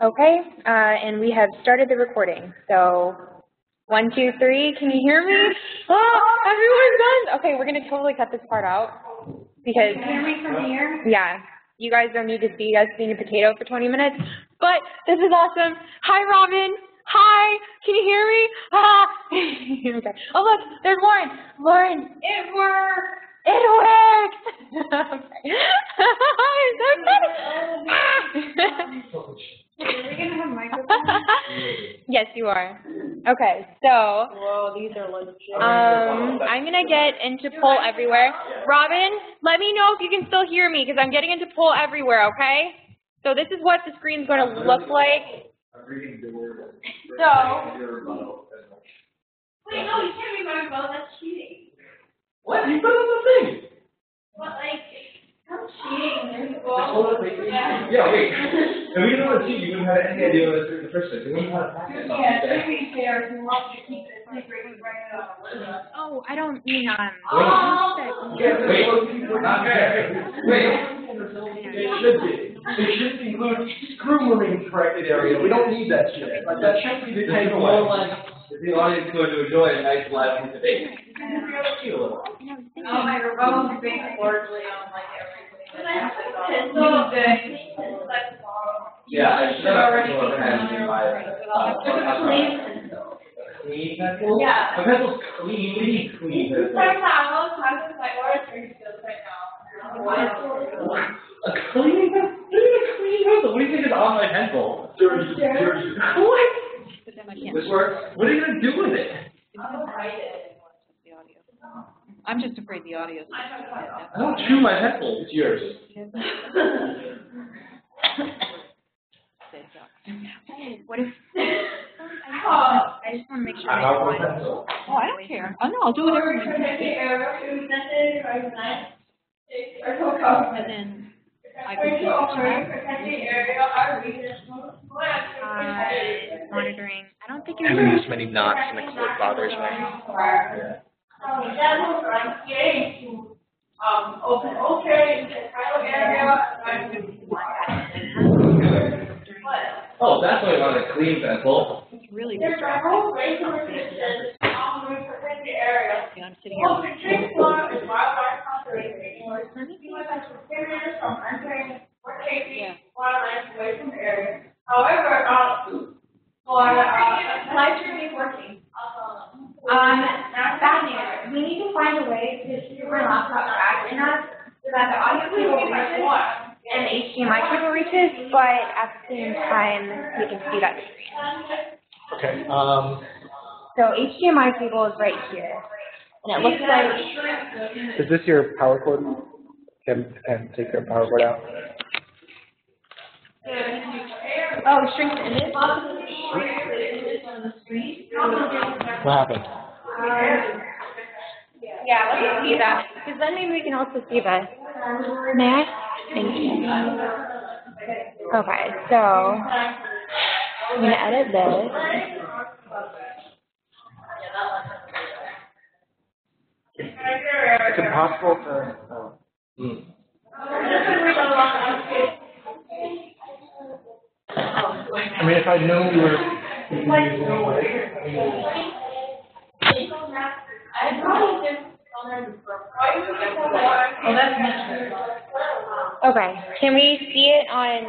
Okay, and we have started the recording. So, 1, 2, 3, can you hear me? Oh, everyone's done. Okay, we're gonna totally cut this part out because. Can you hear me from here? Yeah, you guys don't need to see us being a potato for 20 minutes, but this is awesome. Hi, Robin. Hi, can you hear me? Ah. Okay. Oh look, there's Lauren. Lauren, it worked. It worked. Okay. Are we gonna have microphones? Yes, you are. Okay, so. Whoa, these are legit. I'm gonna get into poll everywhere. Robin, let me know if you can still hear me because I'm getting into poll everywhere. Okay. So this is what the screen's going to look like. So. Wait, no, you can't read my phone. That's cheating. What? You put on the thing. What, like, I'm cheating. Yeah, wait. If we didn't want to cheat, you wouldn't have any idea what it's in the first place. We wouldn't have to practice. Yeah, to be fair, if you want to keep it secret, you write it on a list. Oh, I don't mean Wait, not fair. Wait. It should be. It should include screw moving corrected area. We don't need that shit. Like that should be the type of like if the audience is going to enjoy a nice lively debate. Oh, my remote is based largely on like everything. It's so good. Yeah, I should already clean pencil? Yeah. The pencil's clean. We need clean pencil. My words are still right now. A clean pencil? What do you think is on my pencil? Dirty. What? This works? What are you going to do with it? I'm just afraid the audio is. I don't chew my pencil. It's yours. What if? I just want to make sure. I have one I pencil. Oh, I don't care. Oh, no, I'll do whatever you want. And then I could do monitoring. I don't think Having this many knots in the cord bothers me. Yeah. Oh, that's why I want a clean pencil. It's really distracting. Yeah, I'm sitting here. Yeah. However, for live streaming working. Bad news. We need to find a way to shoot my laptop back enough so that the audio cable reaches and the HDMI cable reaches, but at the same time we can see that screen. Okay. So HDMI cable is right here, and it looks like. Is this your power cord? Can take your power cord out. Oh, shrink the image. What happened? Yeah, let's see that, because then maybe we can also see the. May I? Thank you. Okay, so I'm gonna edit this. It's impossible to. I mean, if I know you were. Oh, that's much better. Okay, can we see it on?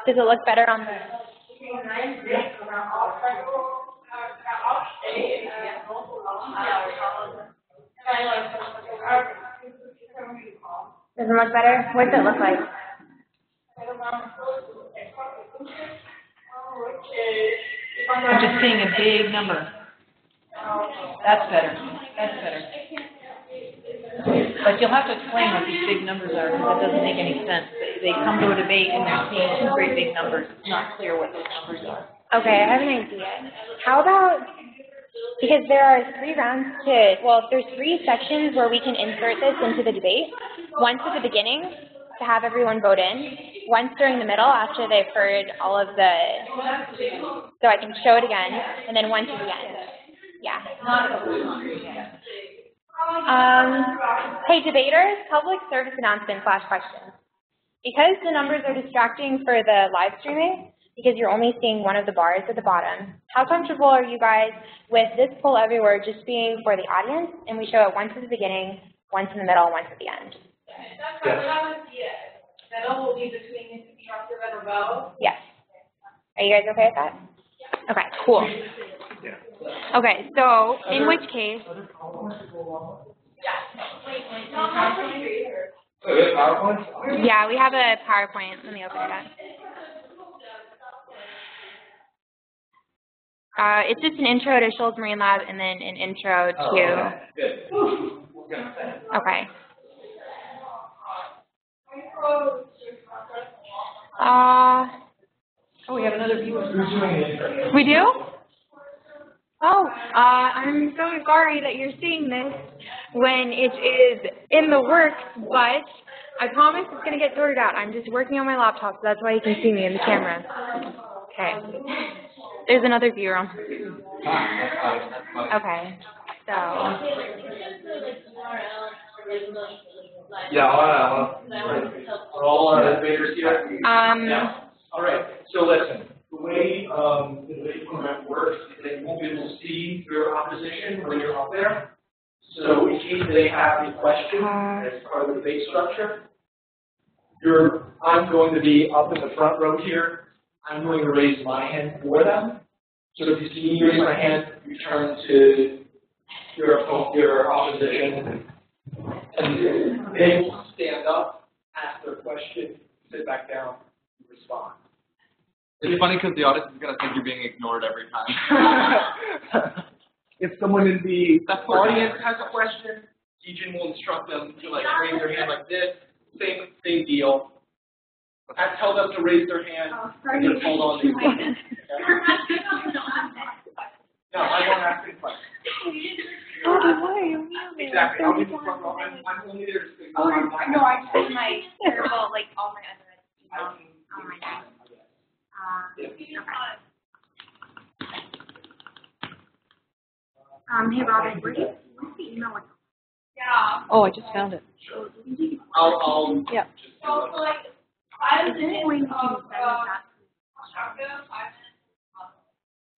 Does it look better on the? Does it look better? What does it look like? I'm just seeing a big number. That's better. That's better. But you'll have to explain what these big numbers are because it doesn't make any sense. They come to a debate and they're seeing two great big numbers. It's not clear what those numbers are. Okay, I have an idea. How about, because there are 3 rounds there's 3 sections where we can insert this into the debate. Once at the beginning to have everyone vote in, once during the middle after they've heard all of the, so I can show it again, and then once at the end. Yeah. Hey, debaters, public service announcement / question. Because the numbers are distracting for the live streaming, because you're only seeing one of the bars at the bottom, how comfortable are you guys with this poll everywhere just being for the audience, and we show it once at the beginning, once in the middle, once at the end? That's right, we're not going to see it. Middle will be between constructive and rebel. Yes. Are you guys okay with that? Okay, cool. Okay, so in which case, yeah, we have a PowerPoint. Let me open it up. It's just an intro to Shoals Marine Lab and then an intro to. Okay. Oh, we have another viewer. We do? Oh, I'm so sorry that you're seeing this when it is in the works, but I promise it's going to get sorted out. I'm just working on my laptop, so that's why you can see me in the camera. Okay. There's another viewer on. Okay, so. Yeah, all administrators here. All right, so listen, the way the format works is that you won't be able to see your opposition when you're up there. So in case they have a question as part of the debate structure, I'm going to be up in the front row here. I'm going to raise my hand for them. So if you see me raise my hand, you turn to your opposition, and they will stand up, ask their question, sit back down, and respond. It's funny because the audience is going to think you're being ignored every time. If someone in the audience has a question, Dejan will instruct them to raise their hand like this. Same deal. I tell them to raise their hand. Just hold on to your hand. No, I won't ask any questions. Why are you muted? Exactly. I'll be the front row. I'm only there to speak. No, I told my terrible, all my other emails on my desk. Hey Robin, what's the email with? Yeah. Oh, I just found it. I'll Yeah. So, I was in Going to send that. constructive, 5 minutes.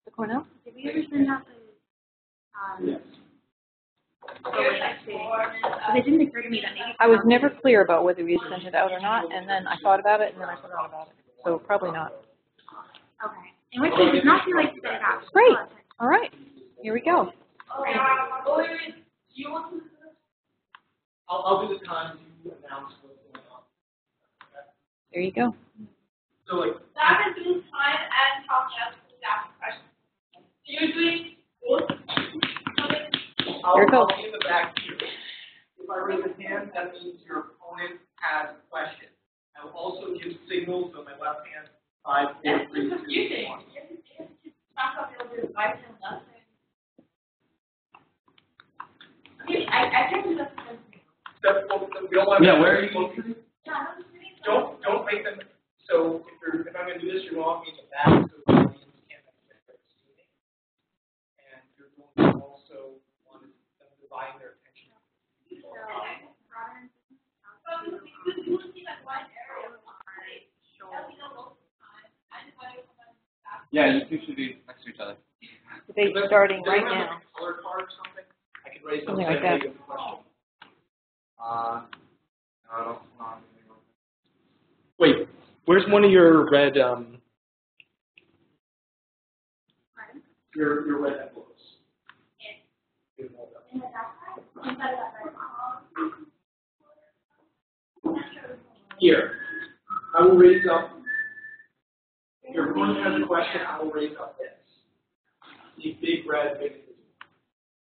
The Cornell? Did we ever send out the, yes. it didn't occur to me that maybe. I was never clear about whether we had sent it out or not, and then I thought about it, and then I forgot about it. So probably not. Okay. In which case, it's not too late to set it out. Great. All right. Here we go. You want to? I'll do the time to announce what's going on. There you go. So That is doing time and talking as ask questions. You're doing both. I'll goes. be in the back here. If I raise a hand, that means your opponent has a question. I will also give signals on my left hand, 5, 4, 3, 2, 1. I can't do that. Yeah, where are you going? Don't make them. So if I'm going to do this, you're going to me in the back, so the audience can't necessarily see me. And you're going to also want them dividing their attention. Yeah, you two should be next to each other. Debate's starting right now. Color card or something? I can raise Something like that. No, Wait, where's one of your red your red envelopes? Here. I will raise up. If your opponent has a question, I will raise up this. The big red big.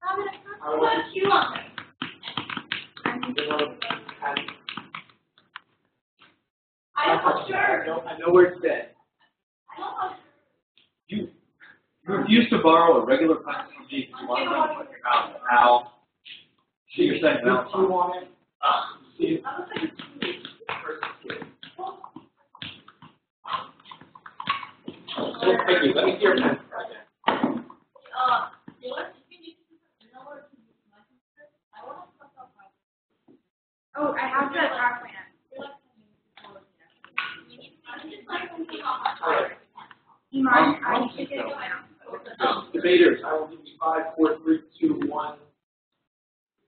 I want You want it. I'm not sure. I know where it's dead. You refuse to borrow a regular pencil from me because you want to run with your mouth. Al. See your second mouth. You want it? See. Thank you. Let me see your pen. Oh, I have the PowerPoint. Debaters, I will give you 5, 4, 3, 2, 1,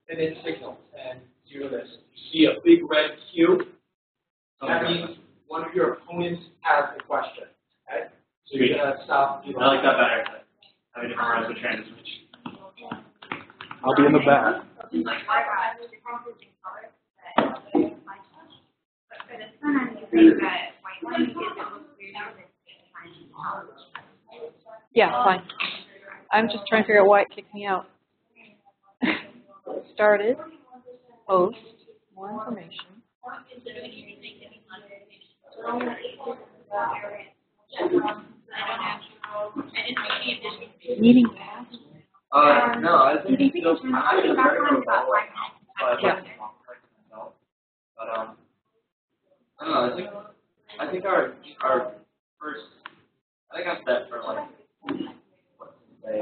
and then signal and do this. You see a big red Q. That means one of your opponents has the question. Okay? So you're gonna stop. I like that better. Having to memorize the transition. I'll be in the back. Yeah, fine. I'm just trying to figure out why it kicked me out. Started, post, more information. Meeting password. No, I think it's still, I'm actually very good about right now. So I'd like to practice myself. But, I don't know, I think our first, I think I'm set for like, what to say.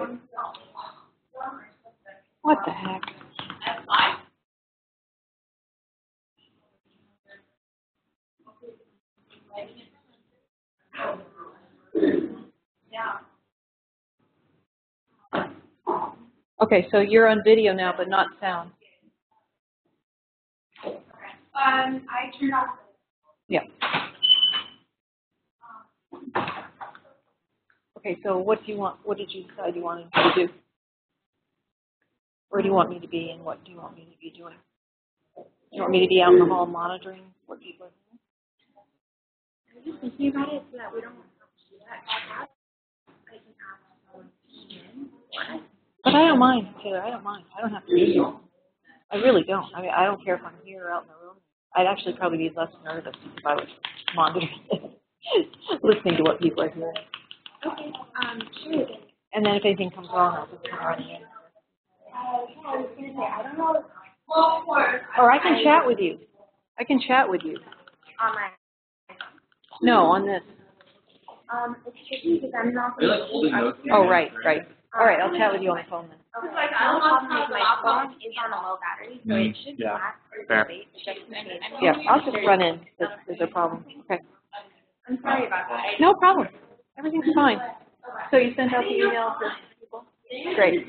What the heck? Okay, so you're on video now, but not sound. I turned off. Yeah. Okay, so what do you want? What did you decide you wanted to do? Where do you want me to be, and what do you want me to be doing? You want me to be out in the hall monitoring what people are doing? I'm just thinking about it so that we don't have to do that. I can ask someone in. But I don't mind, Taylor. I don't mind. I don't have to be here. I really don't. I mean, I don't care if I'm here or out in the room. I'd actually probably be less nervous if I was monitoring listening to what people are hearing. Okay, sure. And then if anything comes on, I'll just come running in. Yeah, I was going to say, I don't know. Or I can chat with you. I can chat with you. On my. No, on this. It's tricky because I'm not. Are you like holding notes? Oh, right. All right, I'll chat with you on the phone then. Okay. Like, I don't know if my phone is on a low battery, so it should last for Fair. debate. Yeah, I'll just run in. There's a problem. Okay. I'm sorry about that. No problem. Everything's fine. So you sent out the email to people? Great.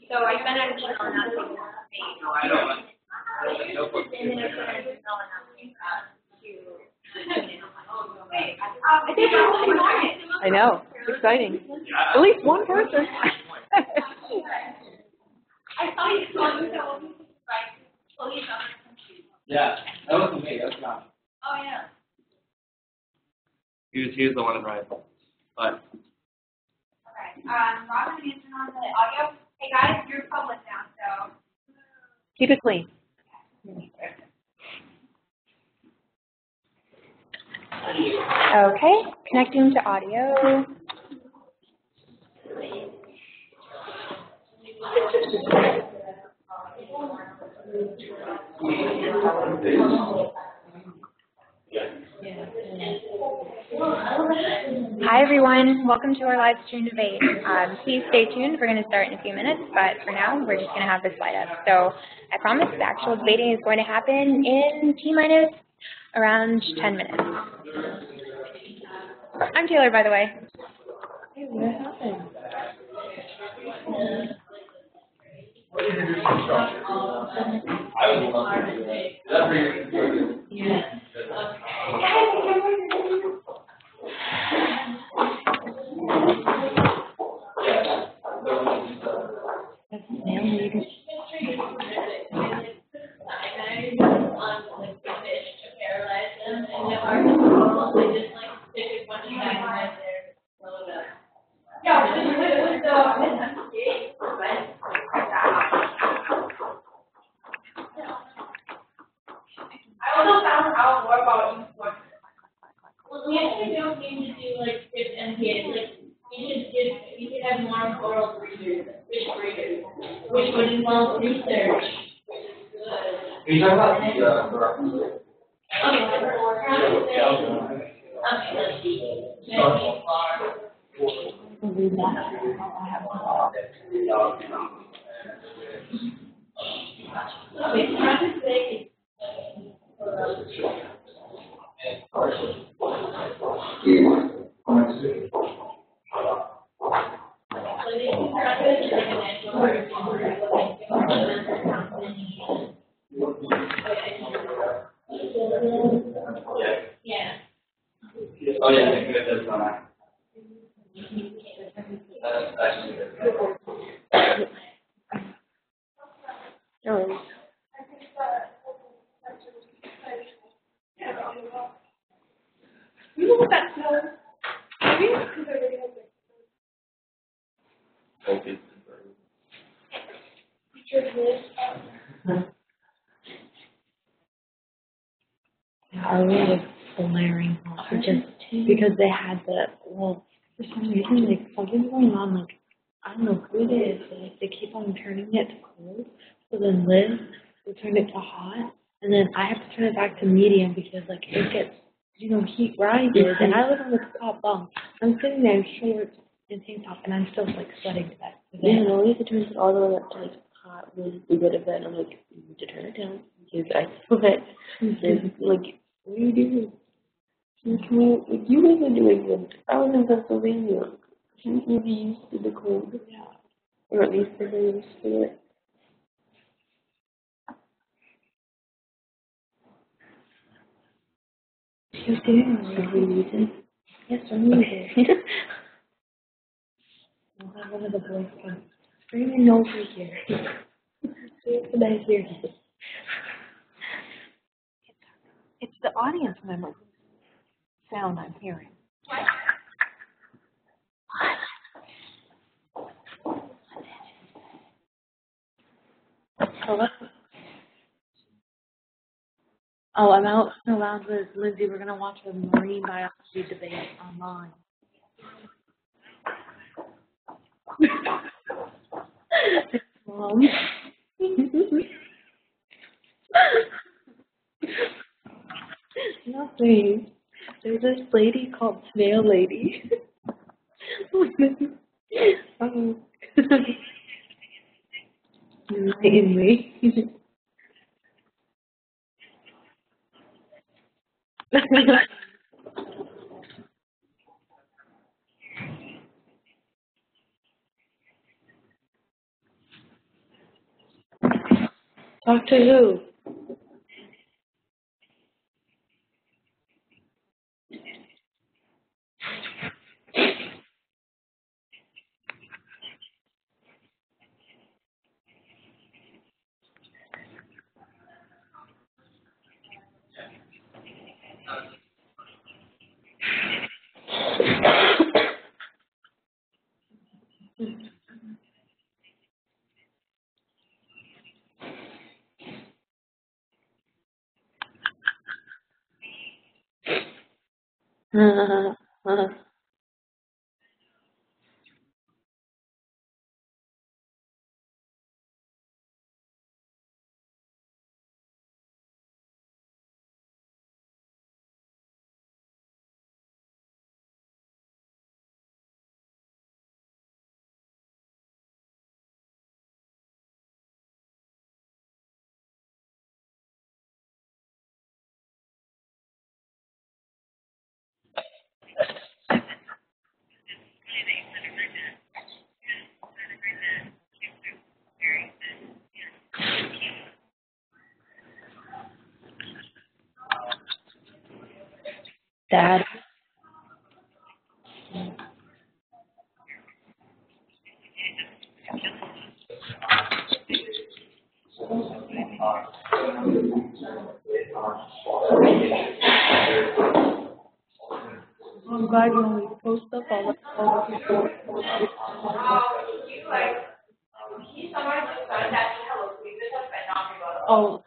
So I sent out an email and that's like, No, I don't. Notebook. and then I sent out an email and I know. It's exciting. At least one person. I saw you calling someone, right, police on the computer. Yeah, that wasn't me, that was Josh. Oh, yeah. He was the one in red. But Okay, Robin answering on the audio. Hey guys, you're public now, so. Keep it clean. Okay, connecting to audio. Hi everyone, welcome to our live stream debate. Please stay tuned, we're going to start in a few minutes, but for now we're just going to have this light up. So I promise the actual debating is going to happen in T-minus around 10 minutes. I'm Taylor, by the way. Introduce yourself. I was We actually don't need to do like script MPA. Like we should have more oral readers, which would involve research. Are you talking about the Oh yeah, I think that's not. That's actually good. No worries. You know what that smells? Maybe it's because I already have Okay. Our room was blaring hot just because they had for some reason, like, something's going on, like, I don't know who it is, but, like, they keep on turning it to cold, so then Liz will turn it to hot, and then I have to turn it back to medium because, like, it gets, heat rises, and I live on the top bunk. I'm sitting there in shorts and tank top, and I'm still, like, sweating to death. Yeah, no, we have to turn it all the way up to, like, hot when we go to bed. I'm like, you need to turn it down because I sweat. And, like, what are you doing? Can we, like, you live in New England. I was in Pennsylvania. Shouldn't you be used to the cold? Yeah. Or at least they're used to it. You do. Are we muted? Yes, we're muted. We'll have one of the boys come screaming over here. See if I hear it. It's the audience member sound I'm hearing. Hello? Oh, I'm out in the lounge with Lindsay. We're going to watch a marine biology debate online. Mom. Nothing. There's this lady called Snail Lady. Enlighten me. Talk to who? Dad. I'm glad you only post up all the Oh,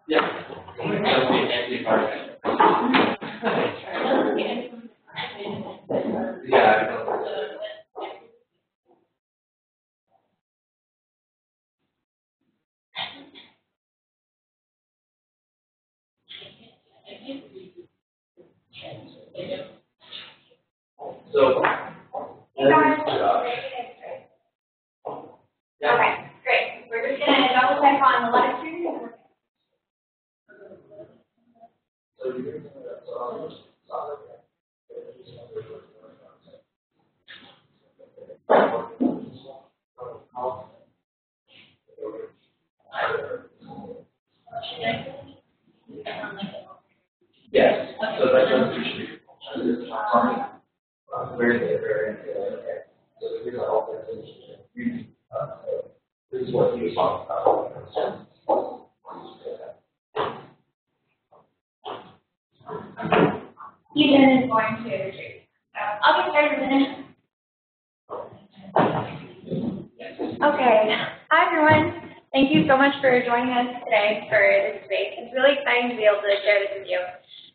Yeah. Yeah. So. Yeah. Okay, great. We're just gonna double check on the live stream. is something very okay. So these are all things so this is what he was talking about. Ethan is going to retreat. So I'll get started in a minute. Okay. Hi, everyone. Thank you so much for joining us today for this debate. It's really exciting to be able to share this with you,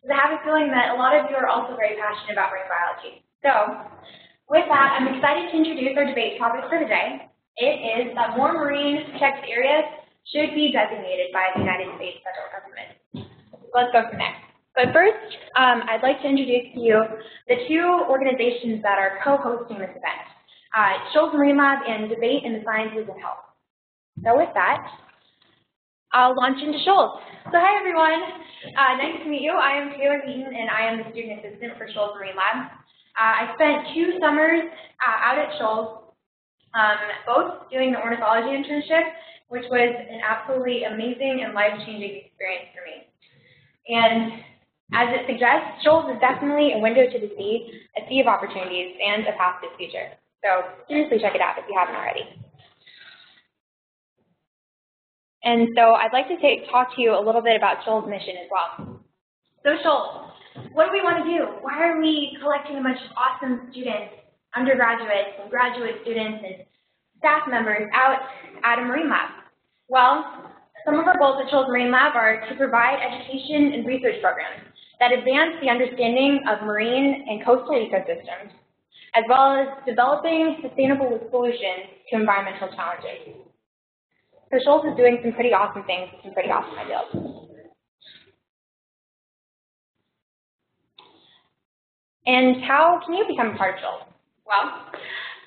because I have a feeling that a lot of you are also very passionate about marine biology. So, with that, I'm excited to introduce our debate topic for today. It is that more marine protected areas should be designated by the United States federal government. Let's go from there. But first, I'd like to introduce to you the two organizations that are co-hosting this event, Shoals Marine Lab and Debate in the Sciences of Health. So with that, I'll launch into Shoals. So hi everyone, nice to meet you. I am Taylor Heaton and I am the student assistant for Shoals Marine Lab. I spent 2 summers out at Shoals, both doing the ornithology internship, which was an absolutely amazing and life-changing experience for me. And as it suggests, Shoals is definitely a window to the sea, a sea of opportunities, and a path to the future. So seriously check it out if you haven't already. And so I'd like to talk to you a little bit about Shoals' mission as well. So Shoals, what do we want to do? Why are we collecting a bunch of awesome students, undergraduates and graduate students and staff members out at a marine lab? Well, some of our goals at Shoals Marine Lab are to provide education and research programs that advance the understanding of marine and coastal ecosystems, as well as developing sustainable solutions to environmental challenges. So Shoals is doing some pretty awesome things, some pretty awesome ideas. And how can you become a part of Shoals? Well,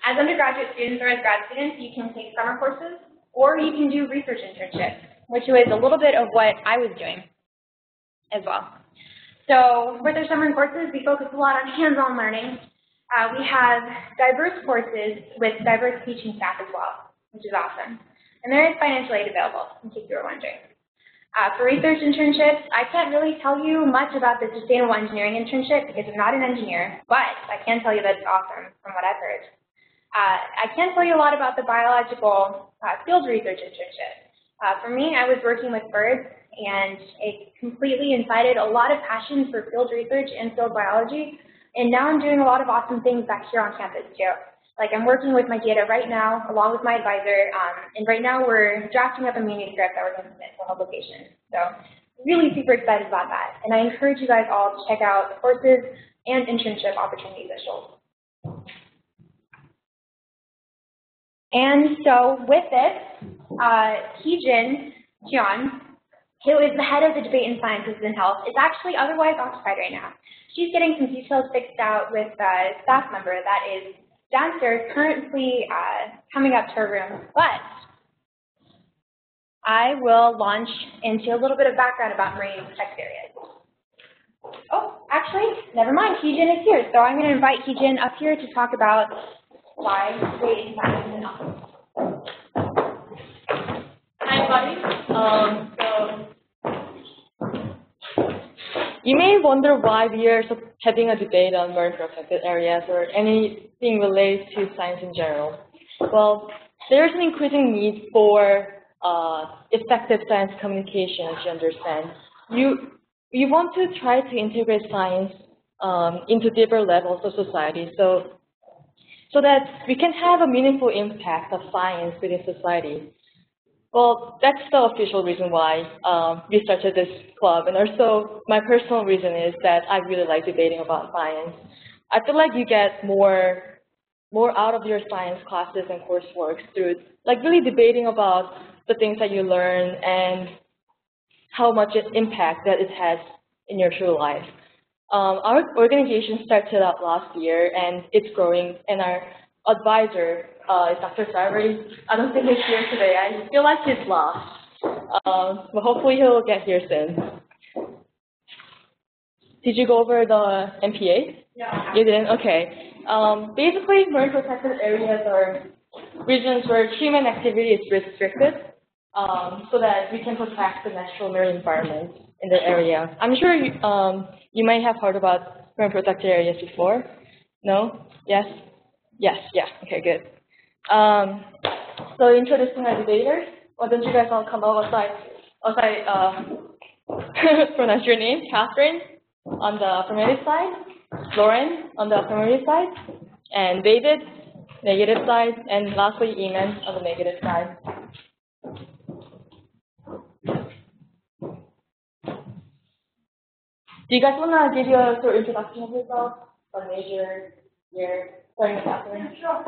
as undergraduate students or as grad students, you can take summer courses, or you can do research internships, which was a little bit of what I was doing as well. So with our summer courses, we focus a lot on hands-on learning. We have diverse courses with diverse teaching staff as well, which is awesome. And there is financial aid available, in case you were wondering. For research internships, I can't really tell you much about the sustainable engineering internship because I'm not an engineer, but I can tell you that it's awesome from what I've heard. I can tell you a lot about the biological field research internship. For me, I was working with birds, and it completely incited a lot of passion for field research and field biology, and now I'm doing a lot of awesome things back here on campus too. Like I'm working with my data right now, along with my advisor, and right now we're drafting up a manuscript that we're going to submit for publication. So really super excited about that, and I encourage you guys all to check out the courses and internship opportunities at Shoals. And so with this, Hee-Jin Jeon, who is the head of the Debate in Sciences and Health, is actually otherwise occupied right now. She's getting some details fixed out with a staff member that is downstairs currently coming up to her room, but I will launch into a little bit of background about marine protected areas. Oh, actually, never mind, Hee-Jin is here, so I'm going to invite Hee-Jin up here to talk about why Debate in Sciences and Health. Hi, you may wonder why we are having a debate on marine protected areas or anything related to science in general. Well, there's an increasing need for effective science communication, as you understand. You want to try to integrate science into deeper levels of society so that we can have a meaningful impact of science within society. Well, that's the official reason why we started this club, and also my personal reason is that I really like debating about science. I feel like you get more out of your science classes and coursework through like really debating about the things that you learn and how much impact that it has in your true life. Our organization started out last year and it's growing, and our advisor is Dr. Sarvari. I don't think he's here today. I feel like he's lost, but hopefully he'll get here soon. Did you go over the MPA? Yeah. You didn't? Okay. Basically, marine protected areas are regions where human activity is restricted so that we can protect the natural marine environment in the area. I'm sure you may have heard about burn protected areas before? No? Yes? Yes, yeah, okay, good. So introducing our debaters. Why don't you guys all come out outside, pronounce your name, Catherine on the affirmative side, Lauren on the affirmative side, and David, negative side, and lastly, Eamon on the negative side. Do you guys want to give you a short introduction of yourself, what major, year, starting with Catherine? Sure.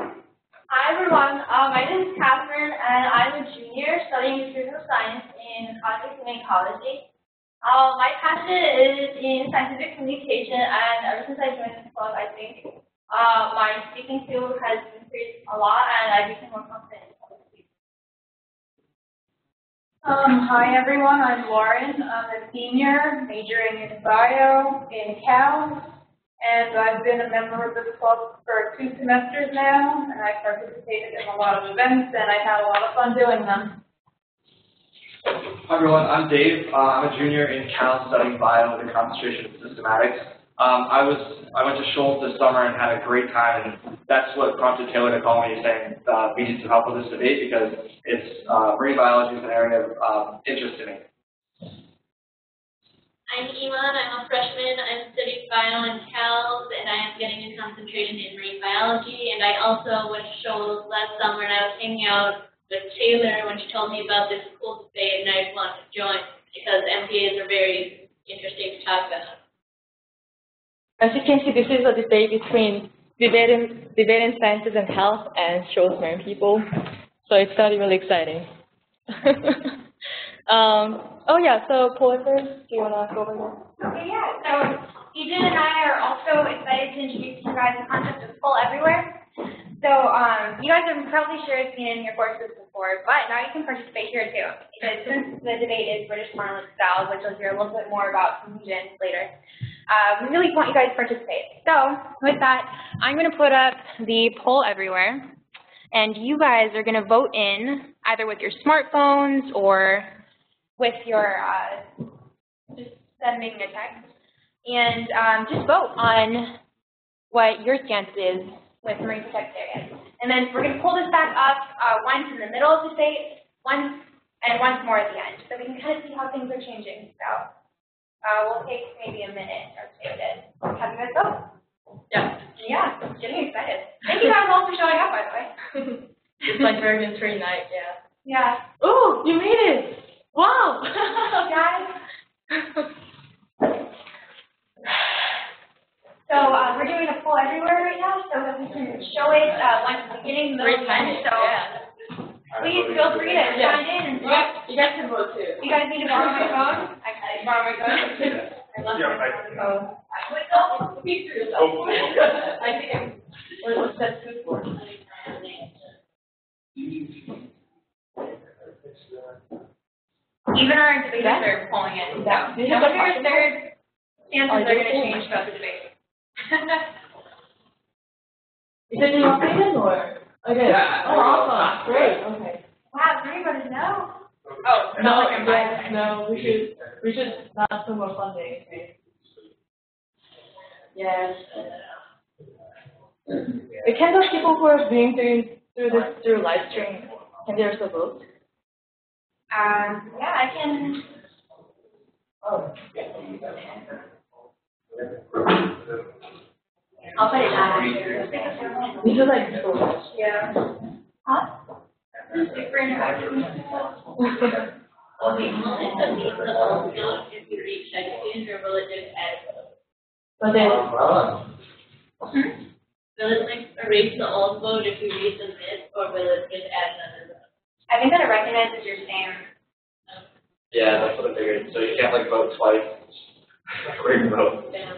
Hi everyone, my name is Catherine and I'm a junior studying physical science in context and ecology. My passion is in scientific communication and ever since I joined this club, I think my speaking skill has increased a lot and I became more confident in public speaking. Hi everyone, I'm Lauren. I'm a senior majoring in bio in Cal, and I've been a member of this club for 2 semesters now, and I've participated in a lot of events, and I've had a lot of fun doing them. Hi everyone, I'm Dave. I'm a junior in Cal studying bio with a concentration in systematics. I went to Shoals this summer and had a great time, and that's what prompted Taylor to call me saying we need some help with this debate because it's marine biology is an area of interest to me. I'm Iman, I'm a freshman, I'm studying bio in Cal, and I am getting a concentration in marine biology, and I also went to Shoals last summer, and I was hanging out with Taylor when she told me about this cool debate, and I wanted to join because MPAs are very interesting to talk about. As you can see, this is a debate between debating sciences and health and Shoals marine people, so it's going to be really exciting. Oh yeah, so Pulitzer, do you want to go over there? Okay, yeah. So Eden and I are also excited to introduce you guys the concept of pull everywhere. So you guys have probably sure seen it in your courses before, but now you can participate here too. Because since the debate is British Parliament style, which you'll hear a little bit more about from Eden later, we really want you guys to participate. So with that, I'm going to put up the poll everywhere, and you guys are going to vote in either with your smartphones or with your just sending a text, and just vote on what your stance is with marine protected areas. And then we're going to pull this back up once in the middle of the debate, once more at the end, so we can kind of see how things are changing. So we'll take maybe a minute or two to have you guys vote. Yeah. Yeah, getting excited. Thank you guys all for showing up, by the way. It's like very mystery night, yeah. Yeah. Oh, you made it! Wow! Guys. So we're doing a poll everywhere right now, so that we can show it once the beginning, middle, and end. So please feel free to chime in and you guys can vote too. You guys need to borrow my phone? I can borrow my phone. I love my phone. Speak for yourself. I think what's that good for? Even our debaters are pulling it. So I wonder if their stances are going to change about the debate. Is it your opinion or? Okay. Yeah. Oh, awesome. Great. Okay. Wow, does anybody know? Oh, No, yes, no, we should not do more funding. Okay. Yes. Can those people who are being through this through live stream, can they also vote? Yeah, I can. Oh. I'll put it down. These are like cool. Yeah. Huh? Different actions. Okay, will if you reach sections, or will it just add? But then, Will it like erase the old vote if you read the list, or will it just add another vote? I think that it recognizes your name. Yeah, that's what I figured. So you can't like vote twice. Great vote. Yeah.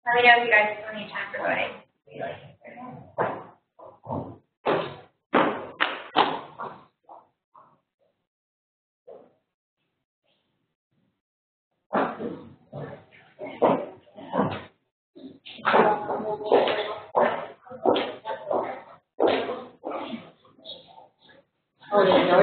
Let me know if you guys still need time for voting. oh, yeah, no,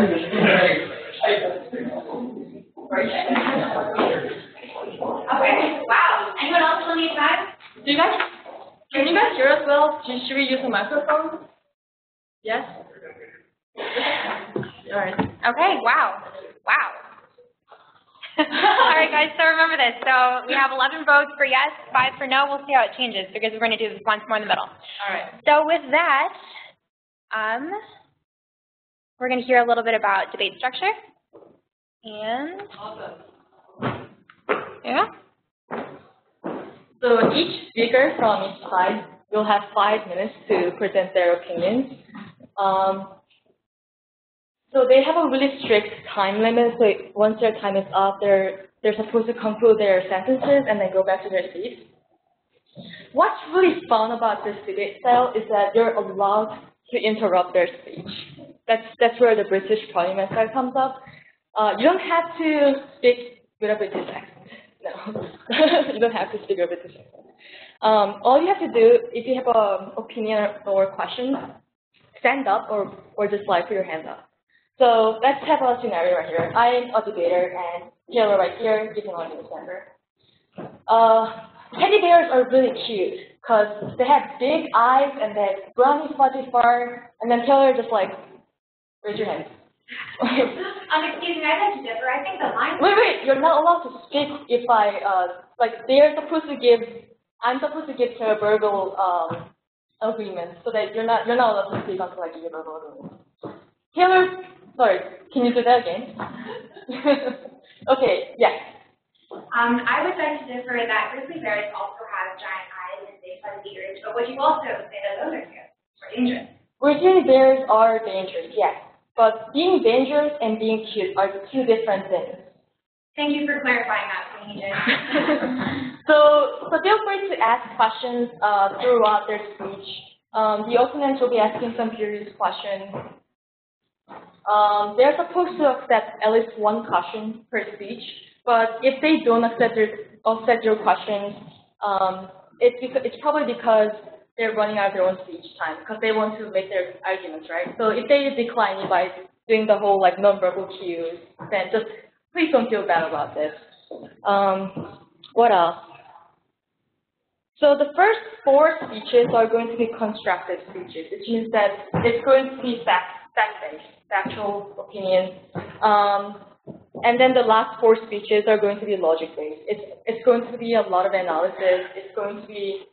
Can you guys hear us well? Should we use a microphone? Yes? All right. Okay, wow. Wow. All right, guys, so remember this. So we have 11 votes for yes, 5 for no. We'll see how it changes because we're going to do this once more in the middle. All right. So with that, we're going to hear a little bit about debate structure. And, yeah. So each speaker from each side will have 5 minutes to present their opinions. So they have a really strict time limit. So once their time is up, they're supposed to conclude their sentences and then go back to their seats. What's really fun about this debate style is that you're allowed to interrupt their speech. That's where the British Parliament style comes up. You don't have to speak with a British accent. No, you don't have to speak with a British accent. All you have to do, if you have an opinion or question, stand up or just like put your hand up. So let's have a scenario right here. I'm a debater and Taylor right here is an audience member. Teddy bears are really cute because they have big eyes and they have browny fuzzy fur, and then Taylor just like, raise your hand. Excuse me, I beg to differ. I think the line. Wait, you're not allowed to speak if I'm supposed to give Taylor verbal agreement, so that you're not allowed to speak until I give you verbal agreement. Taylor, sorry, can you do that again? Okay, yes. I would beg to differ that grizzly bears also have giant eyes and big fuzzy ears, but would you also say that those are cute or dangerous? Grizzly bears are dangerous, yes. But being dangerous and being cute are 2 different things. Thank you for clarifying that for me, Jen. So feel free to ask questions throughout their speech. The opponents will be asking some curious questions. They're supposed to accept at least 1 question per speech, but if they don't accept your questions, it's probably because they're running out of their own speech time because they want to make their arguments, right? So if they decline you by doing the whole like nonverbal cues, then just please don't feel bad about this. What else? So the first 4 speeches are going to be constructive speeches, which means that it's going to be fact-based, factual opinion. And then the last 4 speeches are going to be logic-based. It's going to be a lot of analysis. It's going to be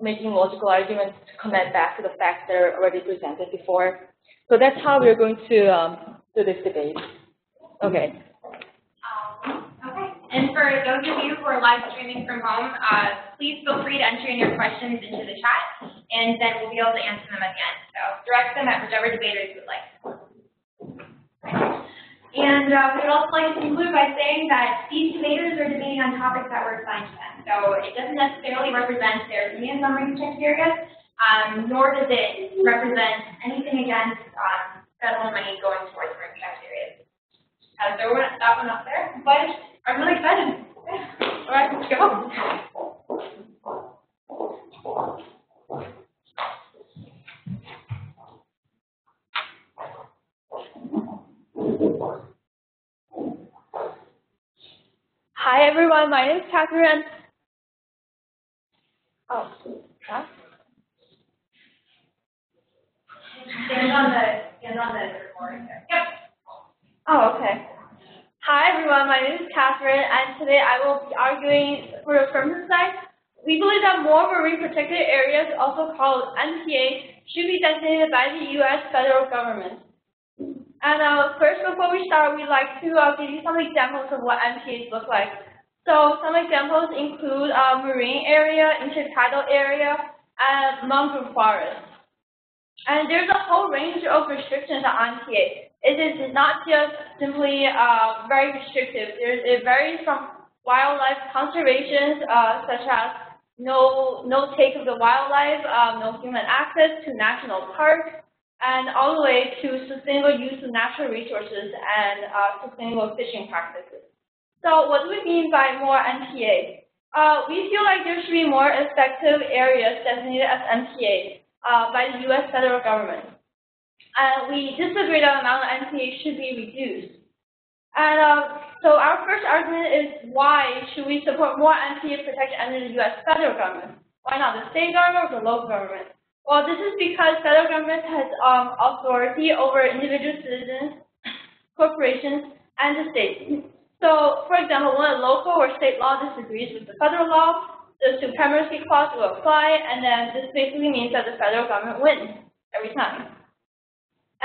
making logical arguments to connect back to the facts that are already presented before. So that's how we're going to do this debate. Okay. Okay. And for those of you who are live streaming from home, please feel free to enter in your questions into the chat, and then we'll be able to answer them at the end. So direct them at whichever debaters you would like. And we would also like to conclude by saying that these debaters are debating on topics that were assigned to them. So it doesn't necessarily represent their opinions on research areas, nor does it represent anything against federal money going towards research areas. There was that one up there, but I'm really excited. All right, let's go. Hi everyone, my name is Catherine. Oh, huh? Stand on the recording there. Yep. Oh, okay. Hi everyone, my name is Catherine, and today I will be arguing for the affirmative side. We believe that more marine protected areas, also called MPA, should be designated by the U.S. federal government. And first, before we start, we'd like to give you some examples of what MPAs look like. So some examples include marine area, intertidal area, and mangrove forest. And there's a whole range of restrictions on MPA. It is not just simply very restrictive. It varies from wildlife conservation, such as no take of the wildlife, no human access to national parks, and all the way to sustainable use of natural resources and sustainable fishing practices. So what do we mean by more MPA? We feel like there should be more effective areas designated as MPA by the U.S. federal government. And we disagree that the amount of MPA should be reduced. And So our first argument is why should we support more MPA protection under the U.S. federal government? Why not the state government or the local government? Well, this is because federal government has authority over individual citizens, corporations, and the state. So, for example, when a local or state law disagrees with the federal law, the supremacy clause will apply, and then this basically means that the federal government wins every time.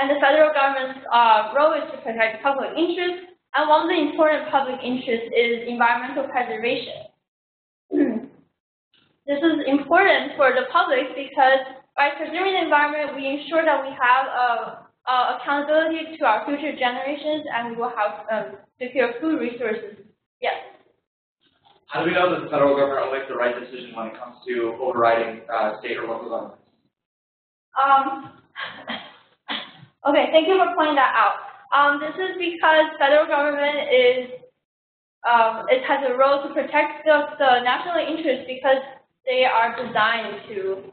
And the federal government's role is to protect public interest, and one of the important public interests is environmental preservation. This is important for the public because by preserving the environment, we ensure that we have accountability to our future generations, and we will have secure food resources. Yes? How do we know that the federal government will make the right decision when it comes to overriding state or local governments? Okay, thank you for pointing that out. This is because federal government it has a role to protect the national interest because they are designed to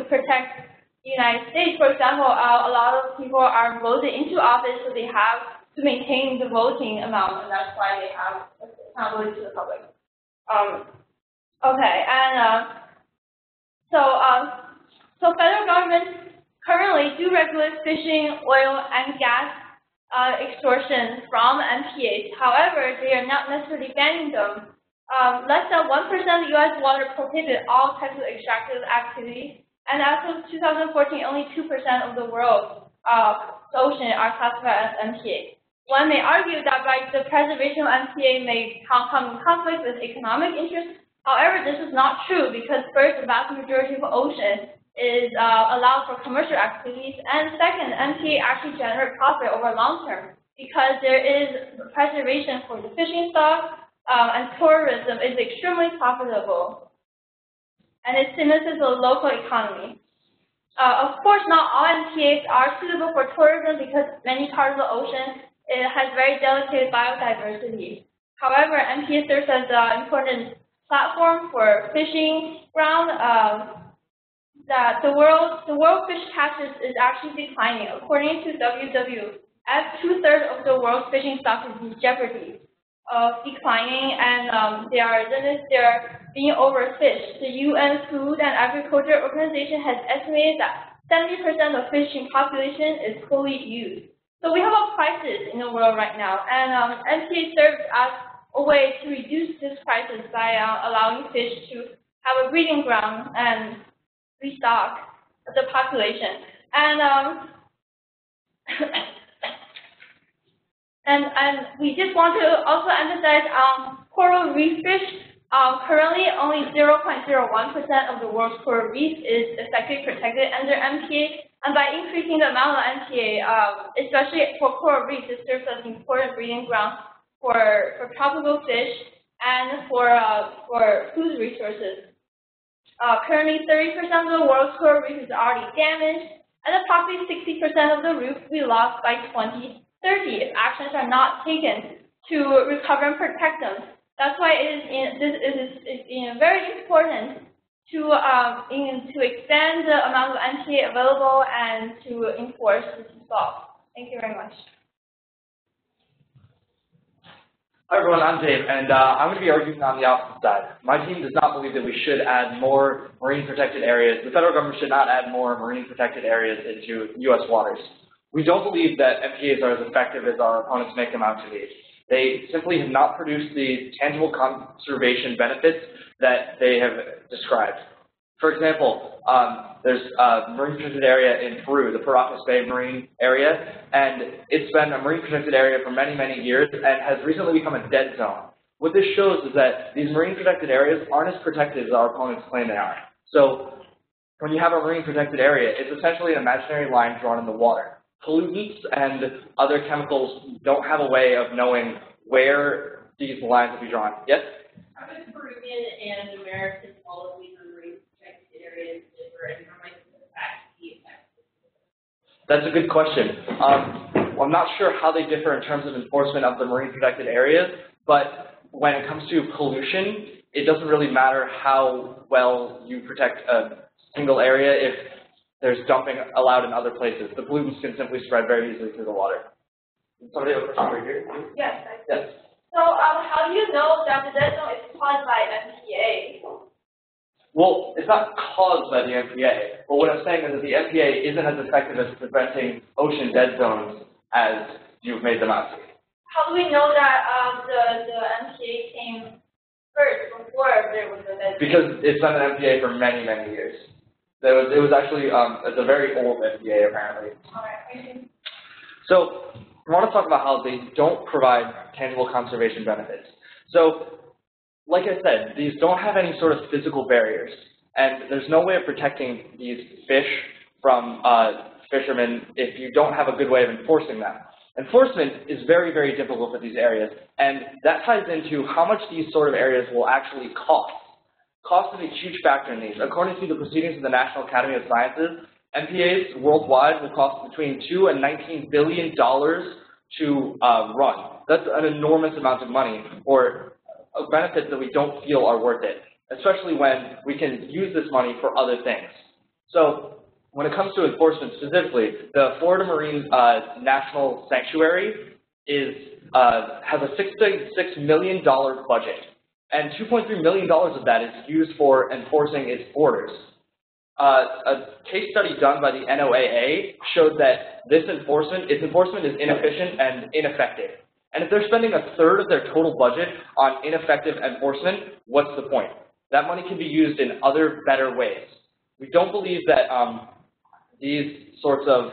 protect the United States. For example, a lot of people are voted into office, so they have to maintain the voting amount, and that's why they have accountability to the public. Okay, and so federal governments currently do regulate fishing, oil, and gas extortion from MPAs. However, they are not necessarily banning them. Less than 1% of U.S. water prohibit all types of extractive activities, and as of 2014, only 2% of the world's ocean are classified as MPA. One may argue that by the preservation of MPA may come in conflict with economic interests. However, this is not true because first, the vast majority of the ocean is allowed for commercial activities, and second, MPA actually generate profit over long term because there is preservation for the fishing stock, and tourism is extremely profitable, and it stimulates the local economy. Of course, not all MPAs are suitable for tourism because many parts of the ocean has very delicate biodiversity. However, MPA serves as an important platform for fishing ground. That the world fish catches is actually declining. According to WWF, 2/3 of the world's fishing stock is in jeopardy of declining, and they are being overfished. The UN Food and Agriculture Organization has estimated that 70% of fishing population is fully used. So we have a crisis in the world right now, and MPA serves as a way to reduce this crisis by allowing fish to have a breeding ground and restock the population. And we just want to also emphasize coral reef fish. Currently, only 0.01% of the world's coral reef is effectively protected under MPA. And by increasing the amount of MPA, especially for coral reefs, it serves as an important breeding ground for tropical fish and for food resources. Currently, 30% of the world's coral reef is already damaged, and approximately 60% of the reef will be lost by 2030 if actions are not taken to recover and protect them. That's why it is very important to expand the amount of MPA available and to enforce this law. Thank you very much. Hi everyone, I'm Dave, and I'm going to be arguing on the opposite side. My team does not believe that we should add more marine protected areas. The federal government should not add more marine protected areas into U.S. waters. We don't believe that MPAs are as effective as our opponents make them out to be. They simply have not produced the tangible conservation benefits that they have described. For example, there's a marine protected area in Peru, the Paracas Bay Marine Area, and it's been a marine protected area for many, many years and has recently become a dead zone. What this shows is that these marine protected areas aren't as protected as our opponents claim they are. So when you have a marine protected area, it's essentially an imaginary line drawn in the water. Pollutants and other chemicals don't have a way of knowing where these lines will be drawn. Yes? How does Peruvian and American policies on marine protected areas differ, and how might this impact the effects? That's a good question. Well, I'm not sure how they differ in terms of enforcement of the marine protected areas, but when it comes to pollution, it doesn't really matter how well you protect a single area if there's dumping allowed in other places. The pollutants can simply spread very easily through the water. Somebody have a question over here? Yes. Yes. So, how do you know that the dead zone is caused by MPA? Well, it's not caused by the MPA, but what I'm saying is that the MPA isn't as effective at preventing ocean dead zones as you've made them out to be. How do we know that the MPA came first before there was a dead zone? Because it's been an MPA for many, many years. It was actually, it's a very old MPA apparently. All right, thank you. So, I want to talk about how they don't provide tangible conservation benefits. So, like I said, these don't have any sort of physical barriers, and there's no way of protecting these fish from fishermen if you don't have a good way of enforcing them. Enforcement is very, very difficult for these areas, and that ties into how much these sort of areas will actually cost. Cost is a huge factor in these. According to the proceedings of the National Academy of Sciences, MPAs worldwide will cost between $2 and $19 billion to run. That's an enormous amount of money for benefits that we don't feel are worth it, especially when we can use this money for other things. So when it comes to enforcement specifically, the Florida Marine National Sanctuary has a $6.6 million budget, and $2.3 million of that is used for enforcing its borders. A case study done by the NOAA showed that its enforcement is inefficient and ineffective. And if they're spending a third of their total budget on ineffective enforcement, what's the point? That money can be used in other, better ways. We don't believe that these sorts of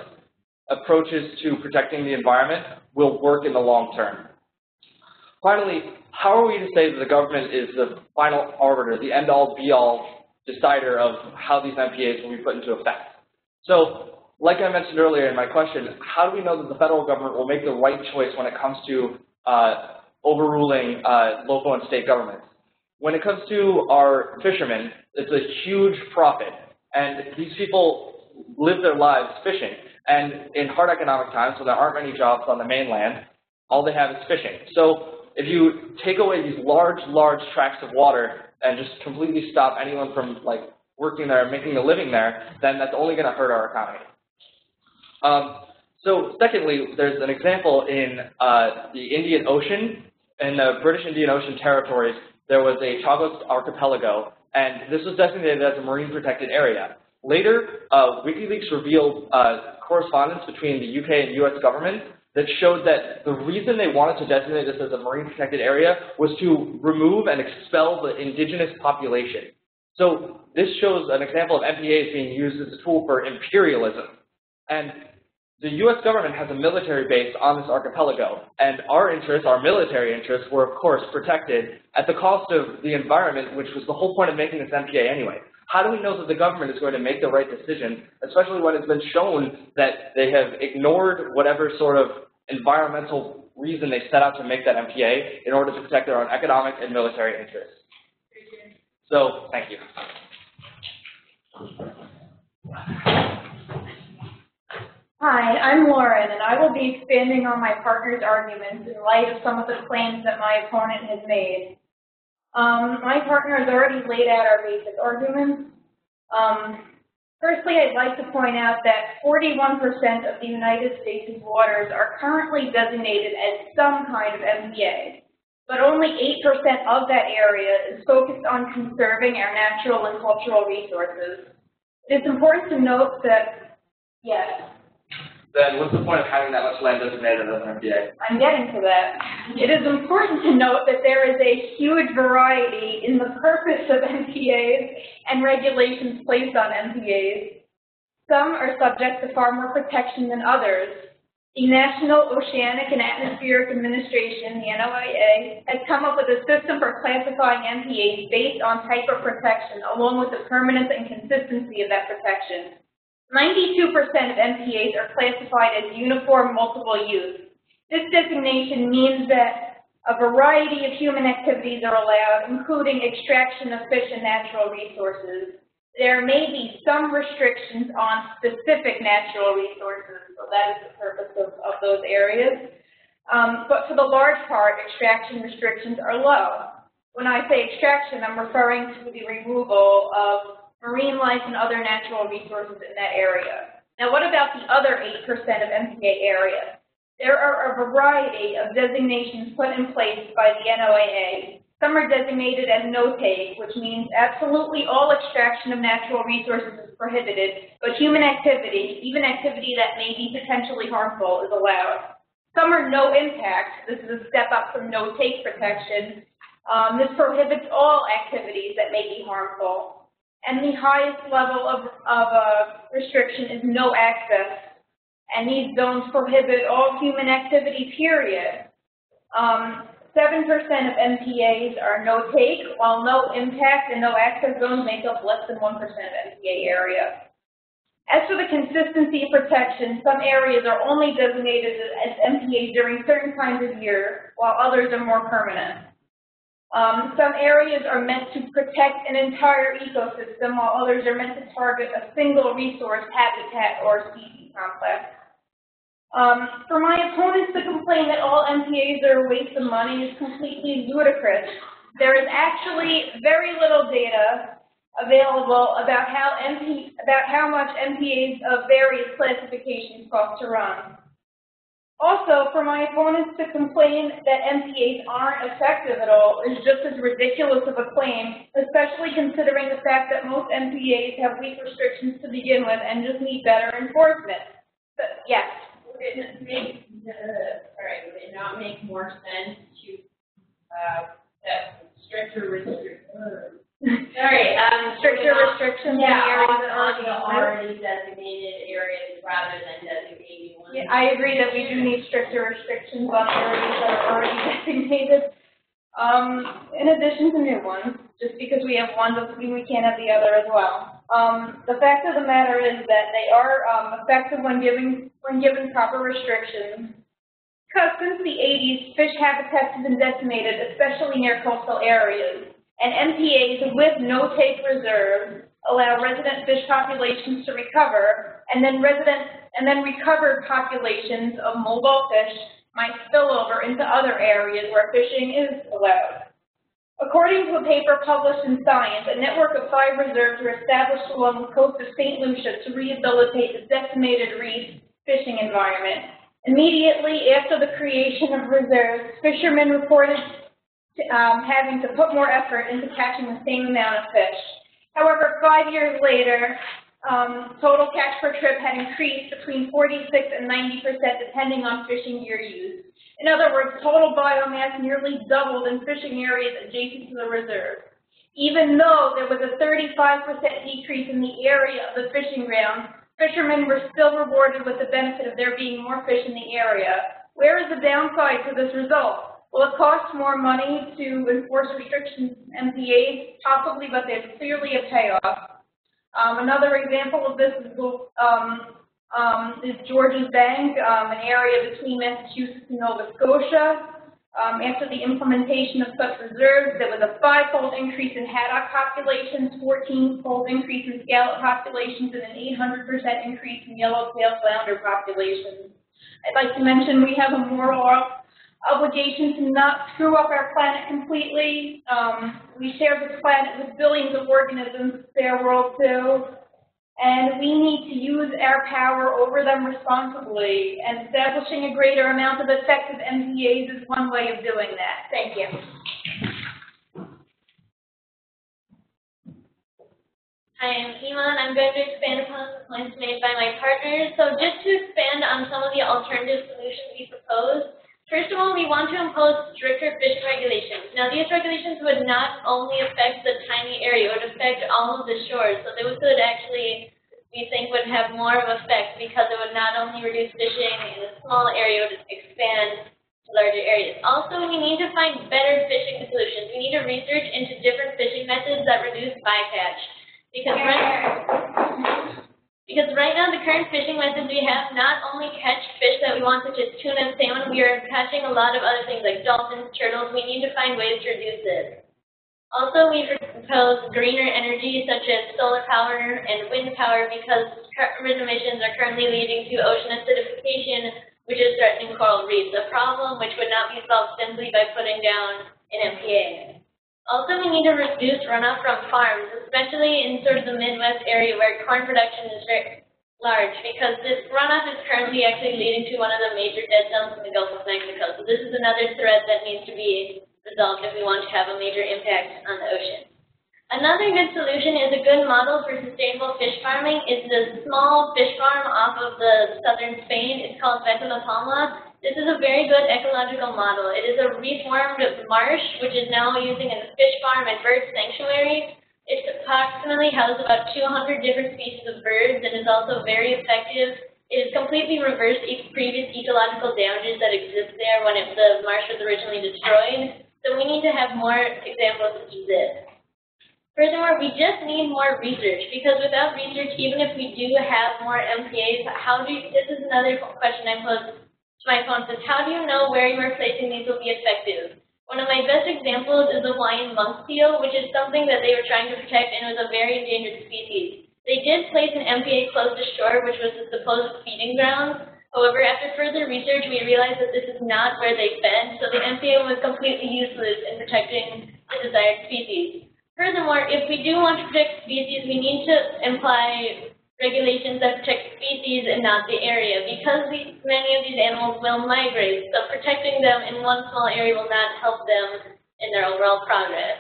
approaches to protecting the environment will work in the long term. Finally, how are we to say that the government is the final arbiter, the end-all, be-all decider of how these MPAs will be put into effect? So, like I mentioned earlier in my question, how do we know that the federal government will make the right choice when it comes to overruling local and state governments? When it comes to our fishermen, it's a huge profit, and these people live their lives fishing. And in hard economic times, when there aren't many jobs on the mainland, all they have is fishing. So if you take away these large, large tracts of water and just completely stop anyone from working there, making a living there, then that's only going to hurt our economy. So secondly, there's an example in the Indian Ocean. In the British Indian Ocean territories, there was a Chagos archipelago, and this was designated as a marine protected area. Later, WikiLeaks revealed correspondence between the UK and US government that showed that the reason they wanted to designate this as a marine protected area was to remove and expel the indigenous population. So this shows an example of MPAs being used as a tool for imperialism. And the US government has a military base on this archipelago, and our interests, our military interests, were of course protected at the cost of the environment, which was the whole point of making this MPA anyway. How do we know that the government is going to make the right decision, especially when it's been shown that they have ignored whatever sort of environmental reason they set out to make that MPA in order to protect their own economic and military interests? So, thank you. Hi, I'm Lauren, and I will be expanding on my partner's arguments in light of some of the claims that my opponent has made. My partner has already laid out our basic arguments. Firstly, I'd like to point out that 41% of the United States' waters are currently designated as some kind of MPA, but only 8% of that area is focused on conserving our natural and cultural resources. It is important to note that, yes. Then what's the point of having that much land designated as an MPA? I'm getting to that. It is important to note that there is a huge variety in the purpose of MPAs and regulations placed on MPAs. Some are subject to far more protection than others. The National Oceanic and Atmospheric Administration, the NOAA, has come up with a system for classifying MPAs based on type of protection, along with the permanence and consistency of that protection. 92% of MPAs are classified as uniform multiple use. This designation means that a variety of human activities are allowed, including extraction of fish and natural resources. There may be some restrictions on specific natural resources, so that is the purpose of those areas. But for the large part, extraction restrictions are low. When I say extraction, I'm referring to the removal of marine life and other natural resources in that area. Now, what about the other 8% of MPA area? There are a variety of designations put in place by the NOAA. Some are designated as no-take, which means absolutely all extraction of natural resources is prohibited, but human activity, even activity that may be potentially harmful, is allowed. Some are no-impact. This is a step up from no-take protection. This prohibits all activities that may be harmful. And the highest level of restriction is no access. And these zones prohibit all human activity, period. 7% of MPAs are no-take, while no-impact and no-access zones make up less than 1% of MPA area. As for the consistency of protection, some areas are only designated as MPAs during certain times of year, while others are more permanent. Some areas are meant to protect an entire ecosystem, while others are meant to target a single resource, habitat, or species complex. For my opponents to complain that all MPAs are a waste of money is completely ludicrous. There is actually very little data available about how much MPAs of various classifications cost to run. Also, for my opponents to complain that MPAs aren't effective at all is just as ridiculous of a claim, especially considering the fact that most MPAs have weak restrictions to begin with and just need better enforcement. But, yes. Would it not make more sense to set stricter restrictions? Stricter restrictions in the areas that on the already designated areas rather than designating ones? Yeah, I agree that we do need stricter restrictions on areas that are already designated. In addition to new ones, just because we have one doesn't mean we can't have the other as well. The fact of the matter is that they are effective when given proper restrictions. Because since the 80s, fish habitats have been decimated, especially near coastal areas, and MPAs with no-take reserves allow resident fish populations to recover, and then recovered populations of mobile fish might spill over into other areas where fishing is allowed. According to a paper published in Science, a network of 5 reserves were established along the coast of St. Lucia to rehabilitate the decimated reef fishing environment. Immediately after the creation of reserves, fishermen reported having to put more effort into catching the same amount of fish. However, 5 years later, total catch per trip had increased between 46 and 90%, depending on fishing gear used. In other words, total biomass nearly doubled in fishing areas adjacent to the reserve. Even though there was a 35% decrease in the area of the fishing ground, fishermen were still rewarded with the benefit of there being more fish in the area. Where is the downside to this result? Well, it costs more money to enforce restrictions in MPAs, possibly, but there's clearly a payoff. Another example of this is George's Bank, an area between Massachusetts and Nova Scotia. After the implementation of such reserves, there was a 5-fold increase in haddock populations, 14-fold increase in scallop populations, and an 800% increase in yellowtail flounder populations. I'd like to mention we have a moral obligation to not screw up our planet completely. We share this planet with billions of organisms, their world too. And we need to use our power over them responsibly, and establishing a greater amount of effective MPAs is one way of doing that. Thank you. Hi, I'm Iman. I'm going to expand upon the points made by my partners. So just to expand on some of the alternative solutions we propose, first of all, we want to impose stricter fishing regulations. Now, these regulations would not only affect the tiny area, it would affect all of the shores. So those would actually, we think, would have more of an effect because it would not only reduce fishing in a small area, it would expand to larger areas. Also, we need to find better fishing solutions. We need to research into different fishing methods that reduce bycatch. Because right now, the current fishing methods we have not only catch fish that we want, such as tuna and salmon, we are catching a lot of other things like dolphins, turtles. We need to find ways to reduce this. Also, we propose greener energy, such as solar power and wind power, because carbon emissions are currently leading to ocean acidification, which is threatening coral reefs, a problem which would not be solved simply by putting down an MPA. Also, we need to reduce runoff from farms, especially in sort of the Midwest area where corn production is large because this runoff is currently actually leading to one of the major dead zones in the Gulf of Mexico. So this is another threat that needs to be resolved if we want to have a major impact on the ocean. Another good solution is a good model for sustainable fish farming is the small fish farm off of the southern Spain. It's called Veta La Palma. This is a very good ecological model. It is a reformed marsh, which is now using as a fish farm and bird sanctuary. It approximately houses about 200 different species of birds and is also very effective. It has completely reversed previous ecological damages that exist there when the marsh was originally destroyed. So we need to have more examples such as this. Furthermore, we just need more research because without research, even if we do have more MPAs, this is another question I posed to my opponents, is how do you know where you are placing these will be effective? One of my best examples is the Hawaiian monk seal, which is something that they were trying to protect and was a very endangered species. They did place an MPA close to shore, which was the supposed feeding ground. However, after further research, we realized that this is not where they fed, so the MPA was completely useless in protecting the desired species. Furthermore, if we do want to protect species, we need to imply regulations that protect species and not the area, because many of these animals will migrate, so protecting them in one small area will not help them in their overall progress.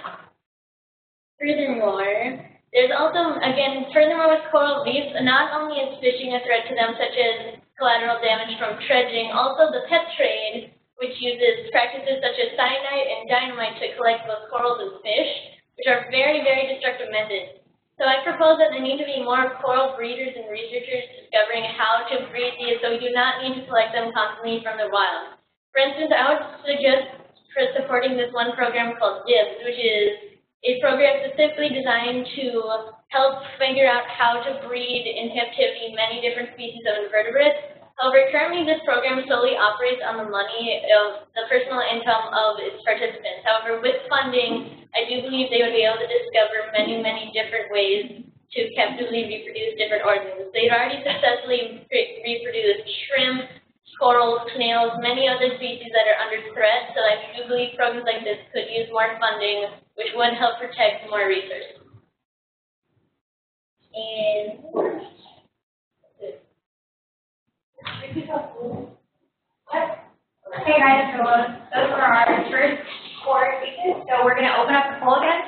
Furthermore, there's also, again, with coral reefs, not only is fishing a threat to them, such as collateral damage from dredging, also the pet trade, which uses practices such as cyanide and dynamite to collect both corals and fish, which are very, very destructive methods. So I propose that there need to be more coral breeders and researchers discovering how to breed these so we do not need to collect them constantly from the wild. For instance, I would suggest for supporting this one program called DIBS, which is a program specifically designed to help figure out how to breed in captivity many different species of invertebrates. However, currently this program solely operates on the money of the personal income of its participants. However, with funding, I do believe they would be able to discover many, many different ways to captively reproduce different organisms. They've already successfully reproduced shrimp, corals, snails, many other species that are under threat, so I do believe programs like this could use more funding, which would help protect more resources. And Okay guys, so those were our first 4 speeches. So we're going to open up the poll again.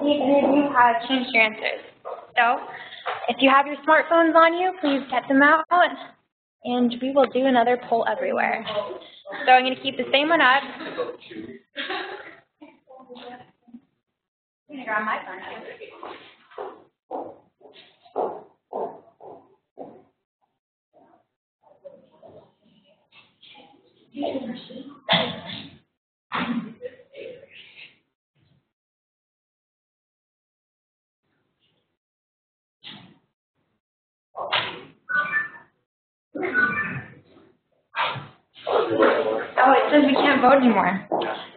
See if any of you have changed your answers. So if you have your smartphones on you, please get them out, and we will do another poll everywhere. So I'm going to keep the same one up. I'm going to grab my phone too. Oh, it says we can't vote anymore.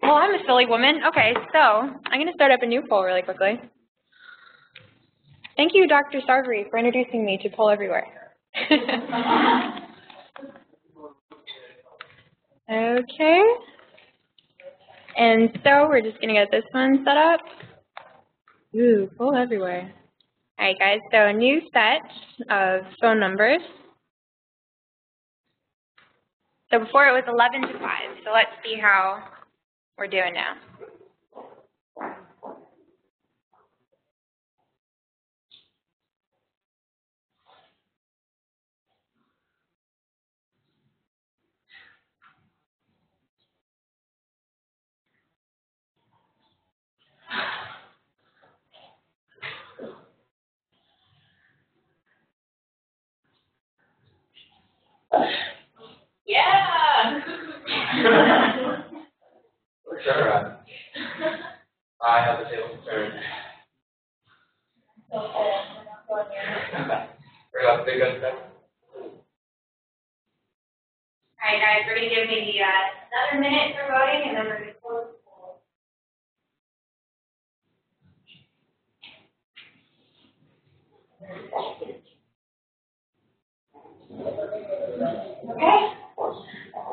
Well, I'm a silly woman. Okay, so I'm going to start up a new poll really quickly. Thank you, Dr. Sarvery, for introducing me to Poll Everywhere. Okay. And so we're just going to get this one set up. Ooh, Poll Everywhere. All right, guys, so a new set of phone numbers. So before it was 11 to 5, so let's see how we're doing now. yeah! Where's Trevor at? I have the table concern. We're going to big gun stuff. All right, guys, we're going to give maybe another minute for voting, and then we're going to close the poll. Okay.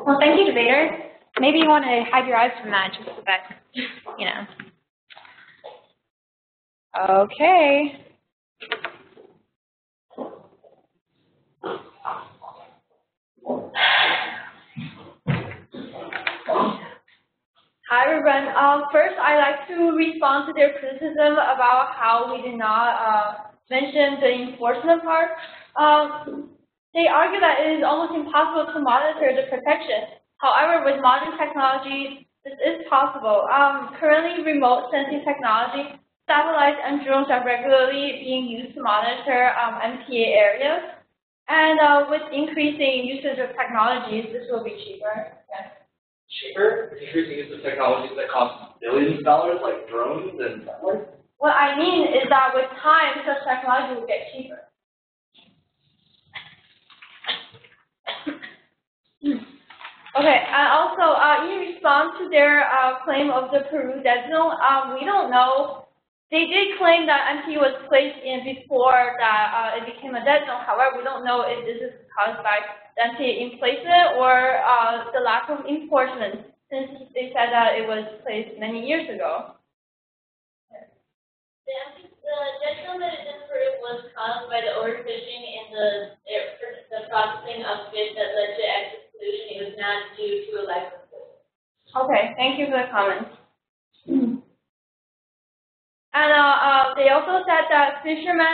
Well, thank you, debater. Maybe you want to hide your eyes from that just so that, you know. Okay. Hi everyone. First, I'd like to respond to their criticism about how we did not mention the enforcement part. They argue that it is almost impossible to monitor the protection. However, with modern technology, this is possible. Currently, remote sensing technology, satellites and drones are regularly being used to monitor MTA areas. And with increasing usage of technologies, this will be cheaper. Yes. Cheaper? Increasing use of technologies that cost billions of dollars, like drones and satellites? What I mean is that with time, such technology will get cheaper. Okay, and also in response to their claim of the Peru dead zone, we don't know. They did claim that MT was placed in before that it became a dead zone. However, we don't know if this is caused by the MT in placement or the lack of enforcement, since they said that it was placed many years ago. The dead zone that is in Peru was caused by the overfishing and the processing of fish that led to excess pollution. It was not due to a lack of food. Okay, thank you for the comments. And they also said that fishermen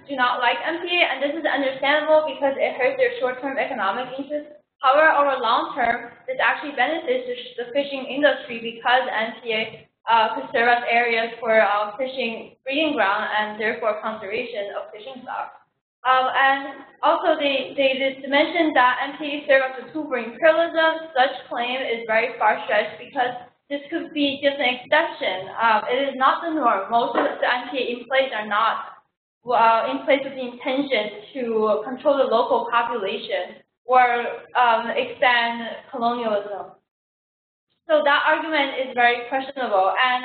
do not like MTA, and this is understandable because it hurts their short-term economic interests. However, over long term, this actually benefits the fishing industry because MTA could serve as areas for fishing breeding ground and therefore conservation of fishing stocks. And also they mentioned that MTA serve as a tool for imperialism. Such claim is very far-stretched because this could be just an exception. It is not the norm. Most of the MTA in place are not in place with the intention to control the local population or expand colonialism. So that argument is very questionable. And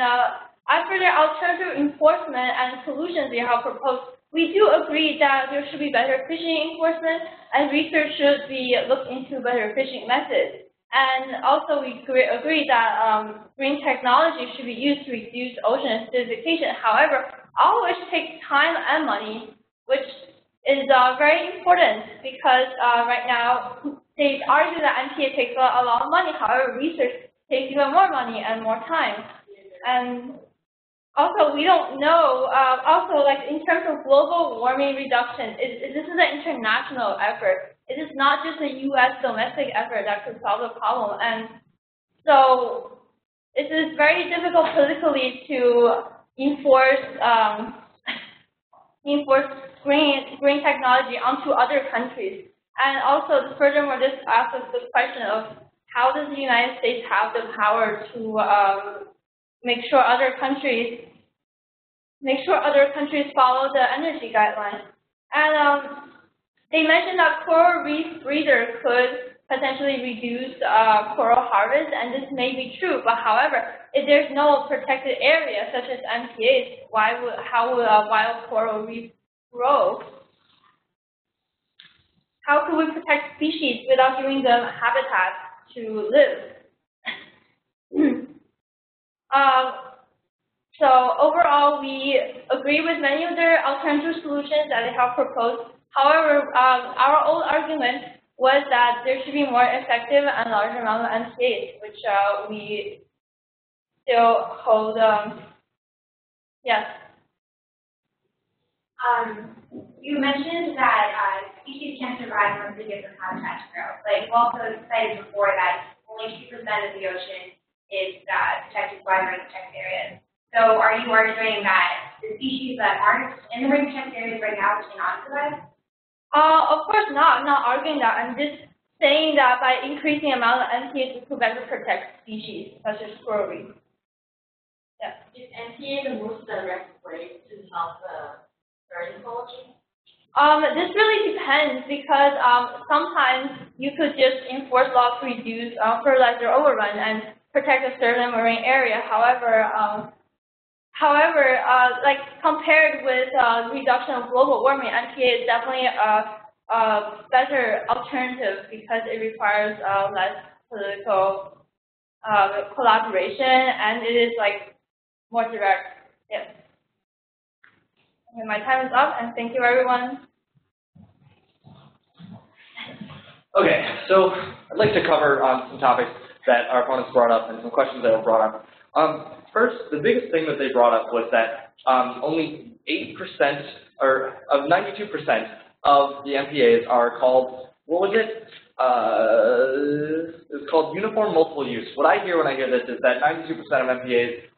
as for their alternative enforcement and solutions they have proposed, we do agree that there should be better fishing enforcement and research should be looked into better fishing methods. And also we agree that green technology should be used to reduce ocean acidification. However, all of which takes time and money, which is very important because right now they argue that MTA takes a lot of money. However, research takes even more money and more time. And also, we don't know, also like in terms of global warming reduction, this is an international effort. It is not just a U.S. domestic effort that could solve the problem. And so it is very difficult politically to enforce green technology onto other countries. And also, furthermore, this asks us the question of how does the United States have the power to make sure other countries follow the energy guidelines. And they mentioned that coral reef breeder could potentially reduce coral harvest, and this may be true. But however, if there's no protected area such as MTAs, how would a wild coral reef grow? How could we protect species without giving them habitat to live? So overall, we agree with many of their alternative solutions that they have proposed. However, our old argument was that there should be more effective and larger amount of MTAs, which we still hold. Yes. You mentioned that species can't survive unless they get their habitats grow. But you also cited before that only 2% of the ocean is protected by marine protected areas. So are you arguing that the species that aren't in the marine protected areas right now cannot survive? Of course not. I'm not arguing that. I'm just saying that by increasing the amount of MTAs, we could better protect species such as coral reef. Yeah. Is MTA the most direct way to help the bird ecology? This really depends because sometimes you could just enforce laws to reduce fertilizer overrun and protect a certain marine area. However, like compared with reduction of global warming, MTA is definitely a better alternative because it requires less political collaboration and it is like more direct. Yes. Okay, my time is up, and thank you, everyone. Okay, so I'd like to cover some topics. that our opponents brought up and some questions that were brought up. First, the biggest thing that they brought up was that only 8% or of 92% of the MPAs are called, what was it? It's called uniform multiple use. What I hear when I hear this is that 92% of MPAs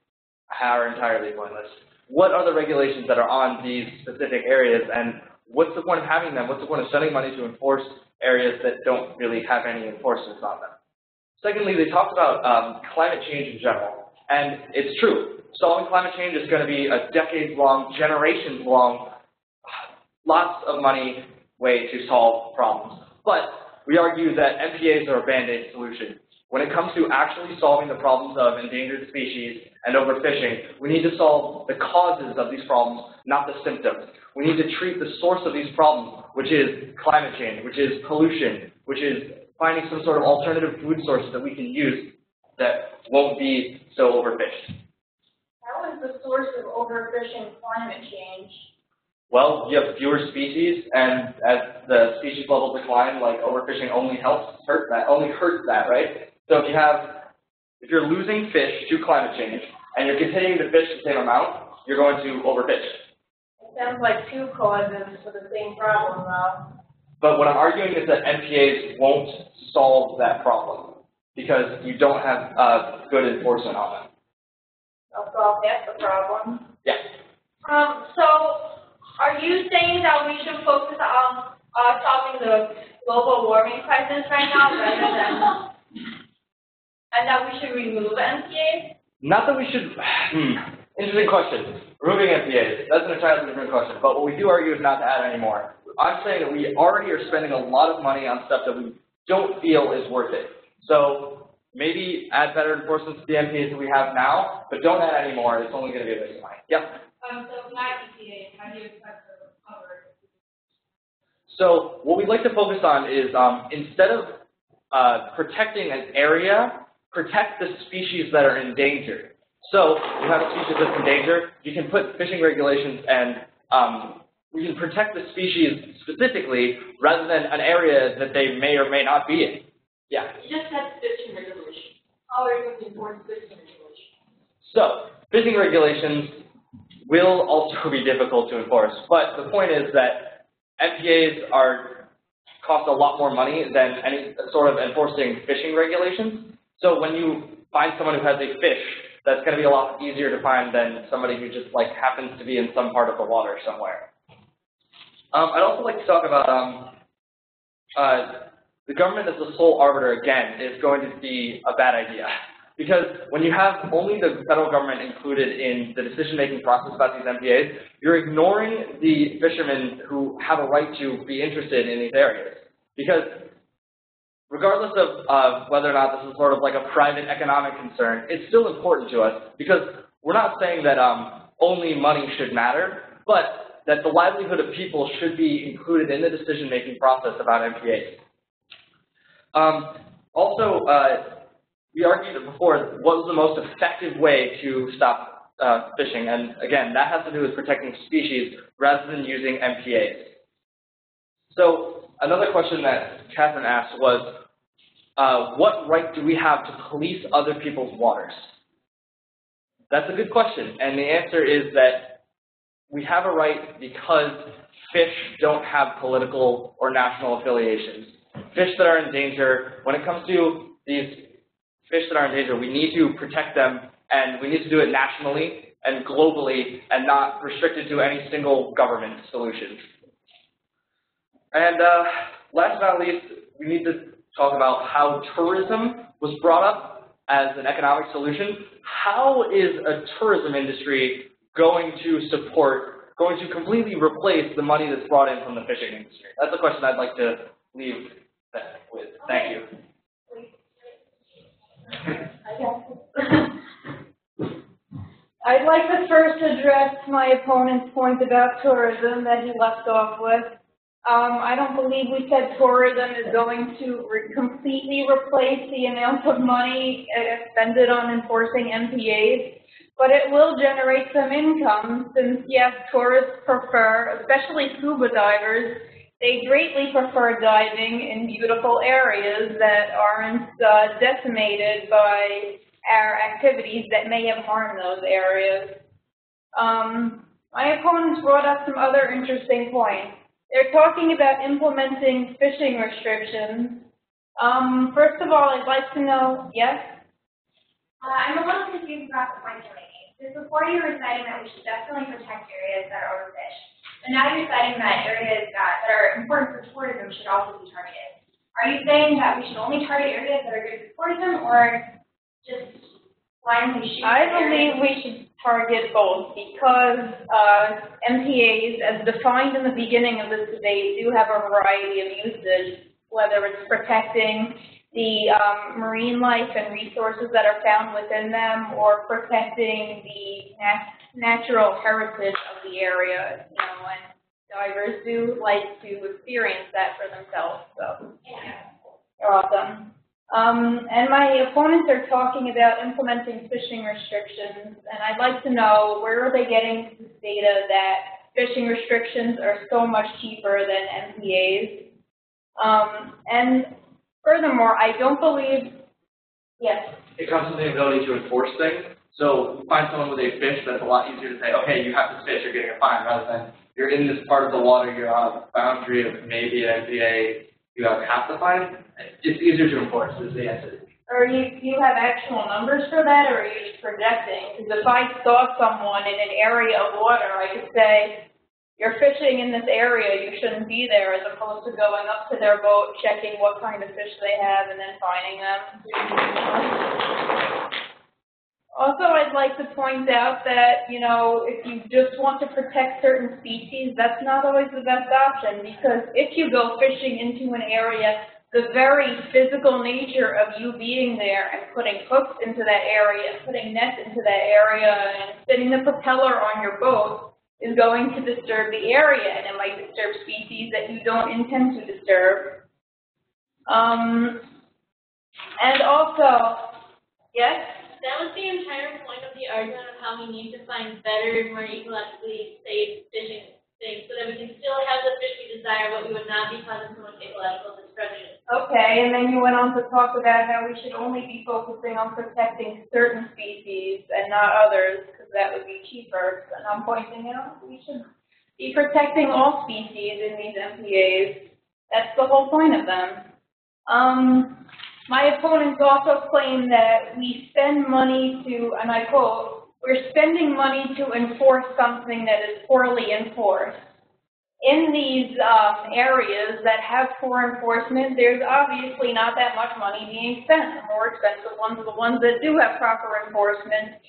are entirely pointless. What are the regulations that are on these specific areas, and what's the point of having them? What's the point of spending money to enforce areas that don't really have any enforcement on them? Secondly, they talked about climate change in general, and it's true. Solving climate change is going to be a decades-long, generations-long, lots of money way to solve problems. But we argue that MPAs are a band-aid solution. When it comes to actually solving the problems of endangered species and overfishing, we need to solve the causes of these problems, not the symptoms. We need to treat the source of these problems, which is climate change, which is pollution, which is finding some sort of alternative food sources that we can use that won't be so overfished. How is the source of overfishing climate change? Well, you have fewer species, and as the species level decline, like overfishing only hurts that, right? So if you're losing fish to climate change, and you're continuing to fish the same amount, you're going to overfish. It sounds like two causes for the same problem, though. But what I'm arguing is that MPAs won't solve that problem, because you don't have good enforcement on them. So that's the problem. Yeah. So, are you saying that we should focus on solving the global warming crisis right now rather than, and that we should remove MPAs? Not that we should, interesting question. Removing MPAs, that's an entirely different question. But what we do argue is not to add any more. I'm saying that we already are spending a lot of money on stuff that we don't feel is worth it. So maybe add better enforcement to the MPAs that we have now, but don't add any more. It's only going to be a waste of money. Yep. So not EPA, how do you expect to recover? So what we'd like to focus on is instead of protecting an area, protect the species that are endangered. So you have a species that's in danger, you can put fishing regulations and we can protect the species specifically rather than an area that they may or may not be in. Yeah? You just said fishing regulations. How are you going to enforce fishing regulations? So fishing regulations will also be difficult to enforce, but the point is that MPAs cost a lot more money than any sort of enforcing fishing regulations. So when you find someone who has a fish, that's going to be a lot easier to find than somebody who just happens to be in some part of the water somewhere. I'd also like to talk about the government as the sole arbiter again is going to be a bad idea. Because when you have only the federal government included in the decision-making process about these MPAs, you're ignoring the fishermen who have a right to be interested in these areas. Because regardless of whether or not this is sort of like a private economic concern, it's still important to us because we're not saying that only money should matter, but that the livelihood of people should be included in the decision-making process about MPAs. We argued before what was the most effective way to stop fishing, and again, that has to do with protecting species rather than using MPAs. So another question that Catherine asked was, what right do we have to police other people's waters? That's a good question, and the answer is that we have a right because fish don't have political or national affiliations. Fish that are in danger, when it comes to these fish that are in danger, we need to protect them, and we need to do it nationally and globally and not restricted to any single government solution. And last but not least, we need to talk about how tourism was brought up as an economic solution. How is a tourism industry going to completely replace the money that's brought in from the fishing industry? That's a question I'd like to leave that with. Thank you. I'd like to first address my opponent's point about tourism that he left off with. I don't believe we said tourism is going to completely replace the amount of money expended on enforcing MPAs, but it will generate some income since, yes, tourists prefer, especially scuba divers, they greatly prefer diving in beautiful areas that aren't decimated by our activities that may have harmed those areas. My opponents brought up some other interesting points. They're talking about implementing fishing restrictions. First of all, I'd like to know, yes? I'm a little confused about the points you're making. Because before you were citing that we should definitely protect areas that are overfished. But now you're citing that areas that are important for tourism should also be targeted. Are you saying that we should only target areas that are good for tourism, or just blindly shoot I at areas? believe we should target both because MPAs, as defined in the beginning of this debate, do have a variety of usage, whether it's protecting the marine life and resources that are found within them, or protecting the natural heritage of the area, you know, and divers do like to experience that for themselves, so they're awesome. And my opponents are talking about implementing fishing restrictions, and I'd like to know, where are they getting this data that fishing restrictions are so much cheaper than MPAs? And furthermore, I don't believe, yes? It comes with the ability to enforce things. So find someone with a fish, that's a lot easier to say, okay, you have this fish, you're getting a fine, rather than you're in this part of the water, you're on a boundary of maybe an MPA, you have half the fine. It's easier to enforce, is the answer. Or do you have actual numbers for that, or are you just projecting? Because if I saw someone in an area of water, I could say, you're fishing in this area, you shouldn't be there, as opposed to going up to their boat, checking what kind of fish they have, and then fining them. Also, I'd like to point out that, you know, if you just want to protect certain species, that's not always the best option, because if you go fishing into an area, the very physical nature of you being there and putting hooks into that area, putting nets into that area, and spinning the propeller on your boat is going to disturb the area, and it might disturb species that you don't intend to disturb. And also, yes? That was the entire point of the argument of how we need to find better, more ecologically safe fishing things so that we can still have the fish we desire, but we would not be causing so much ecological destruction. Okay, and then you went on to talk about how we should only be focusing on protecting certain species and not others, because that would be cheaper. And I'm pointing out we should be protecting all species in these MPAs. That's the whole point of them. My opponents also claim that we spend money to, and I quote, we're spending money to enforce something that is poorly enforced. In these areas that have poor enforcement, there's obviously not that much money being spent. The more expensive ones are the ones that do have proper enforcement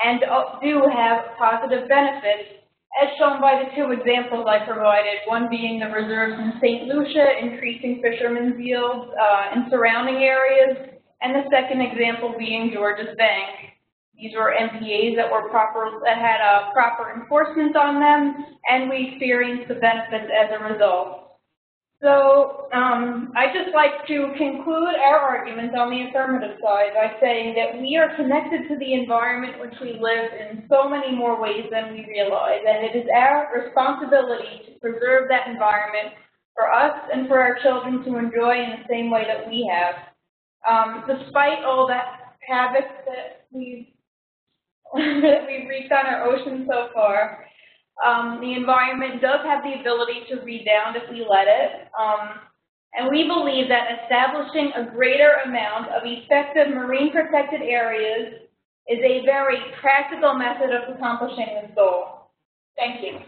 and do have positive benefits, as shown by the two examples I provided, one being the reserves in St. Lucia, increasing fishermen's yields in surrounding areas, and the second example being George's Bank. These were MPAs that had proper enforcement on them, and we experienced the benefits as a result. So I'd just like to conclude our argument on the affirmative side by saying that we are connected to the environment which we live in so many more ways than we realize, and it is our responsibility to preserve that environment for us and for our children to enjoy in the same way that we have. Despite all that havoc that we've wreaked on our ocean so far, the environment does have the ability to rebound if we let it, and we believe that establishing a greater amount of effective marine protected areas is a very practical method of accomplishing this goal. Thank you.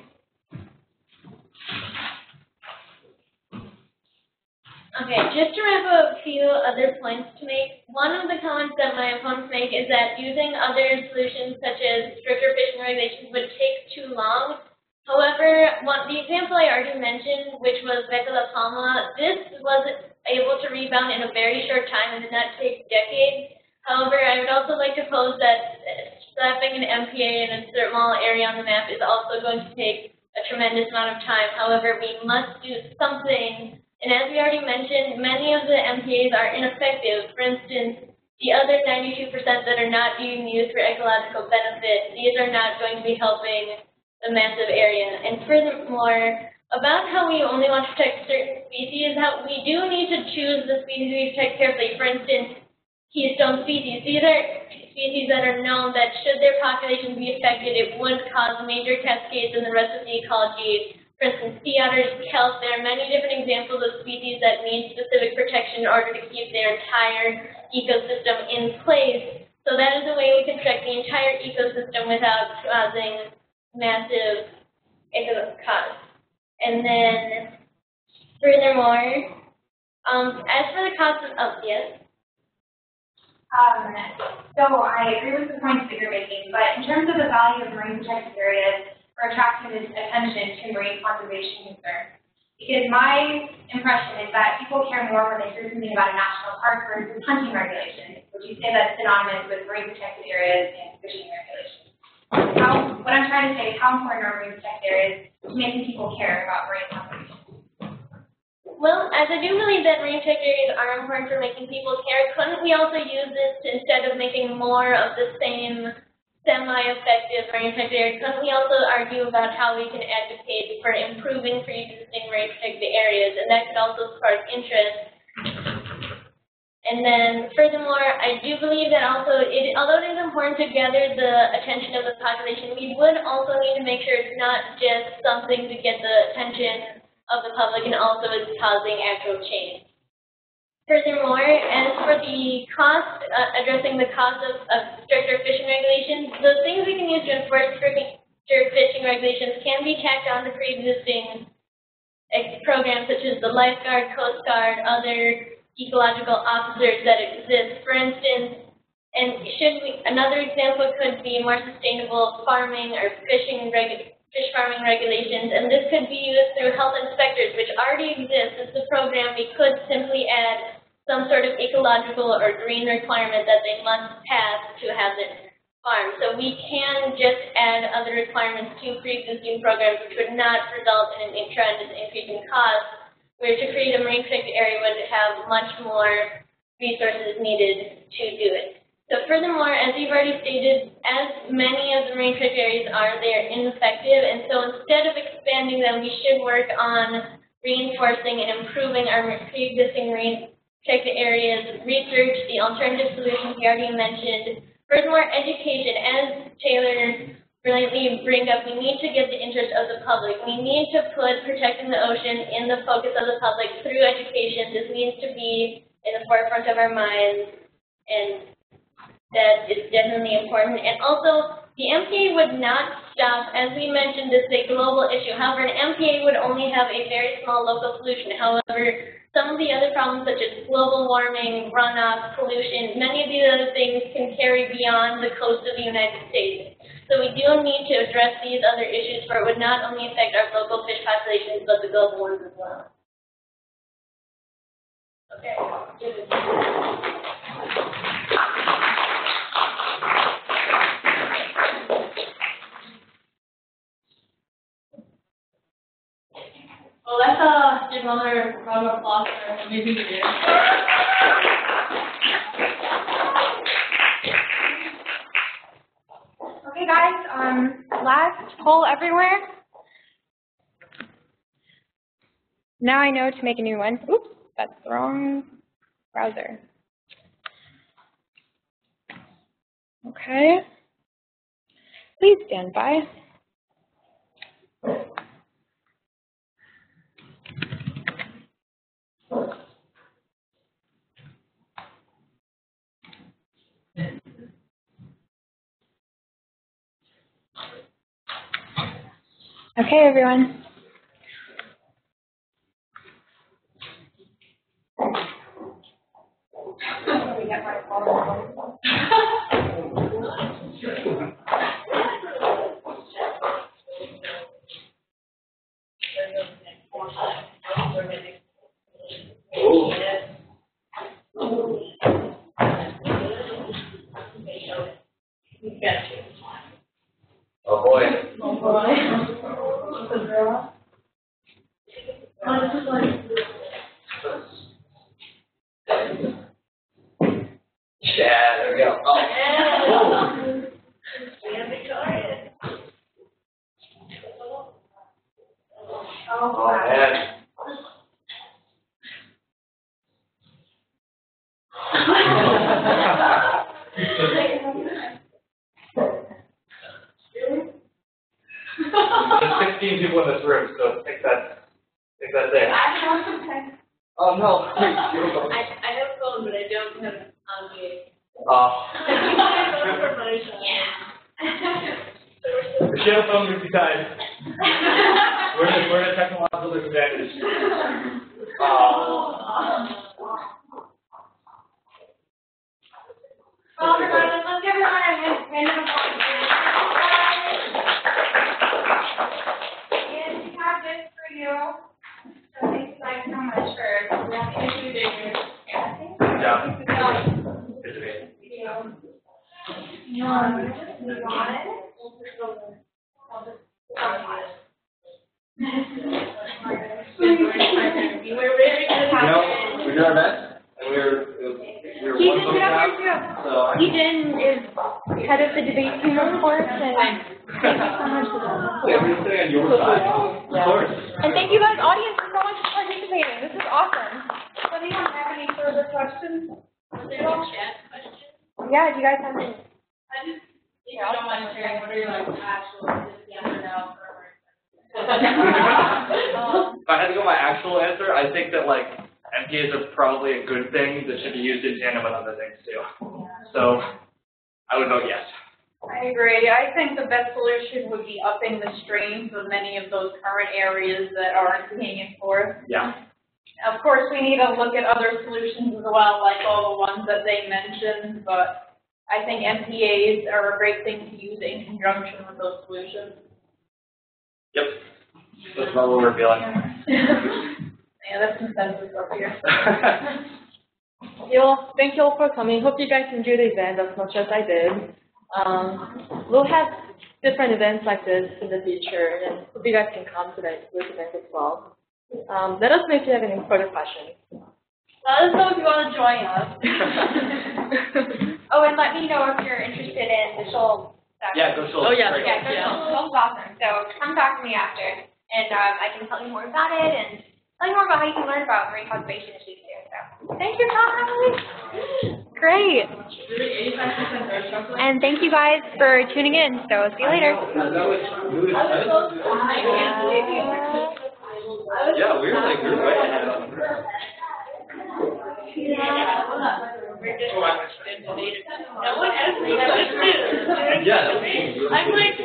Okay, just to wrap up a few other points to make, one of the comments that my opponents make is that using other solutions such as stricter fishing regulations would take too long. However, the example I already mentioned, which was Veta La Palma, this was able to rebound in a very short time and did not take decades. However, I would also like to pose that slapping an MPA in a small area on the map is also going to take a tremendous amount of time. However, we must do something. And as we already mentioned, many of the MPAs are ineffective. For instance, the other 92% that are not being used for ecological benefit, these are not going to be helping the massive area. And furthermore, about how we only want to protect certain species, how we do need to choose the species we protect carefully. For instance, keystone species. These are species that are known that should their populations be affected, it would cause major cascades in the rest of the ecology. For instance, sea otters, kelp, there are many different examples of species that need specific protection in order to keep their entire ecosystem in place. So that is a way we can protect the entire ecosystem without causing massive economic costs. And then, furthermore, as for the cost of, yes? So I agree with the points that you're making, but in terms of the value of marine protected areas for attracting this attention to marine conservation concerns, because my impression is that people care more when they hear something about a national park versus hunting regulations. Would you say that's synonymous with marine protected areas and fishing regulations? What I'm trying to say is how important are marine protected areas to making people care about marine conservation? Well, as I do believe that marine protected areas are important for making people care, couldn't we also use this to, instead of making more of the same semi-effective marine protected areas, couldn't we also argue about how we can advocate for improving pre-existing marine protected areas, and that could also spark interest. And then, furthermore, I do believe that also, although it is important to gather the attention of the population, we would also need to make sure it's not just something to get the attention of the public and also is causing actual change. Furthermore, as for the cost, addressing the cost of stricter fishing regulations, the things we can use to enforce stricter fishing regulations can be tacked on to pre-existing programs such as the lifeguard, coast guard, other ecological officers that exist. For instance, another example could be more sustainable farming or fish farming regulations, and this could be used through health inspectors, which already exists. It's a program we could simply add some sort of ecological or green requirement that they must pass to have their farm. So we can just add other requirements to pre-existing programs, which would not result in an tremendous increase in cost, where to create a marine protected area would have much more resources needed to do it. So furthermore, as you've already stated, as many of the marine protected areas are, they are ineffective, and so instead of expanding them, we should work on reinforcing and improving our pre-existing marine protected areas, research, the alternative solutions we already mentioned. Furthermore, education, as Taylor brilliantly bring up, we need to get the interest of the public. We need to put protecting the ocean in the focus of the public through education. This needs to be in the forefront of our minds, and that is definitely important. And also, the MPA would not stop, as we mentioned, this is a global issue. However, an MPA would only have a very small local solution. However, some of the other problems such as global warming, runoff, pollution, many of these other things can carry beyond the coast of the United States. So we do need to address these other issues, for it would not only affect our local fish populations, but the global ones as well. Okay. Well, let's give another round of applause for an amazing year. Okay, guys, last poll everywhere. Now I know to make a new one. Oops, that's the wrong browser. Okay. Please stand by. Okay, everyone. Oh boy. Oh boy. Oh, this is like. Yeah, there we go. Oh. Oh, man. There's 16 people in this room, so take that there. Oh no. I have a phone, but I don't have gate. The share phone would be tied. We're in a technological disadvantage. Well, everyone, let's give everyone a random applause. And we have this for you. So thank you guys so much for including your Yeah. It's amazing. You want it? We're very good. You know, we did our best, and we were He one did vote get up out, here too. so Eden is head of the debate team, of course, and thank you so much for that. yeah, we're sitting on your side. Of course. And thank you guys, audience, so much for participating. This is awesome. Does anyone have any further questions? Was there any chat questions? Yeah, do you guys have any? If you don't mind sharing, what are your actual yes or no? If I had to go my actual answer, I think that like MPAs are probably a good thing that should be used in tandem with other things too. So I would vote yes. I agree. I think the best solution would be upping the streams of many of those current areas that aren't being enforced. Yeah. Of course, we need to look at other solutions as well, like all the ones that they mentioned, but I think MPAs are a great thing to use in conjunction with those solutions. Yep. That's about what we're feeling. Yeah, that's consensus up here. Well, thank you all for coming. Hope you guys enjoyed the event as much as I did. We'll have different events like this in the future, and hope you guys can come to this event as well. Let us know if you have any further questions. Let us know if you want to join us. Oh, and let me know if you're interested in the Shoals stuff. Yeah, go Shoals. Oh, yeah. Great. Yeah, go Shoals. Shoals is awesome. So come talk to me after, and I can tell you more about it and tell you more about how you can learn about marine conservation issues too. So thank you, guys. Great. And thank you guys for tuning in. So see you later. Yeah, we were way ahead of them. No one asked me that was new. Yeah. I'm like,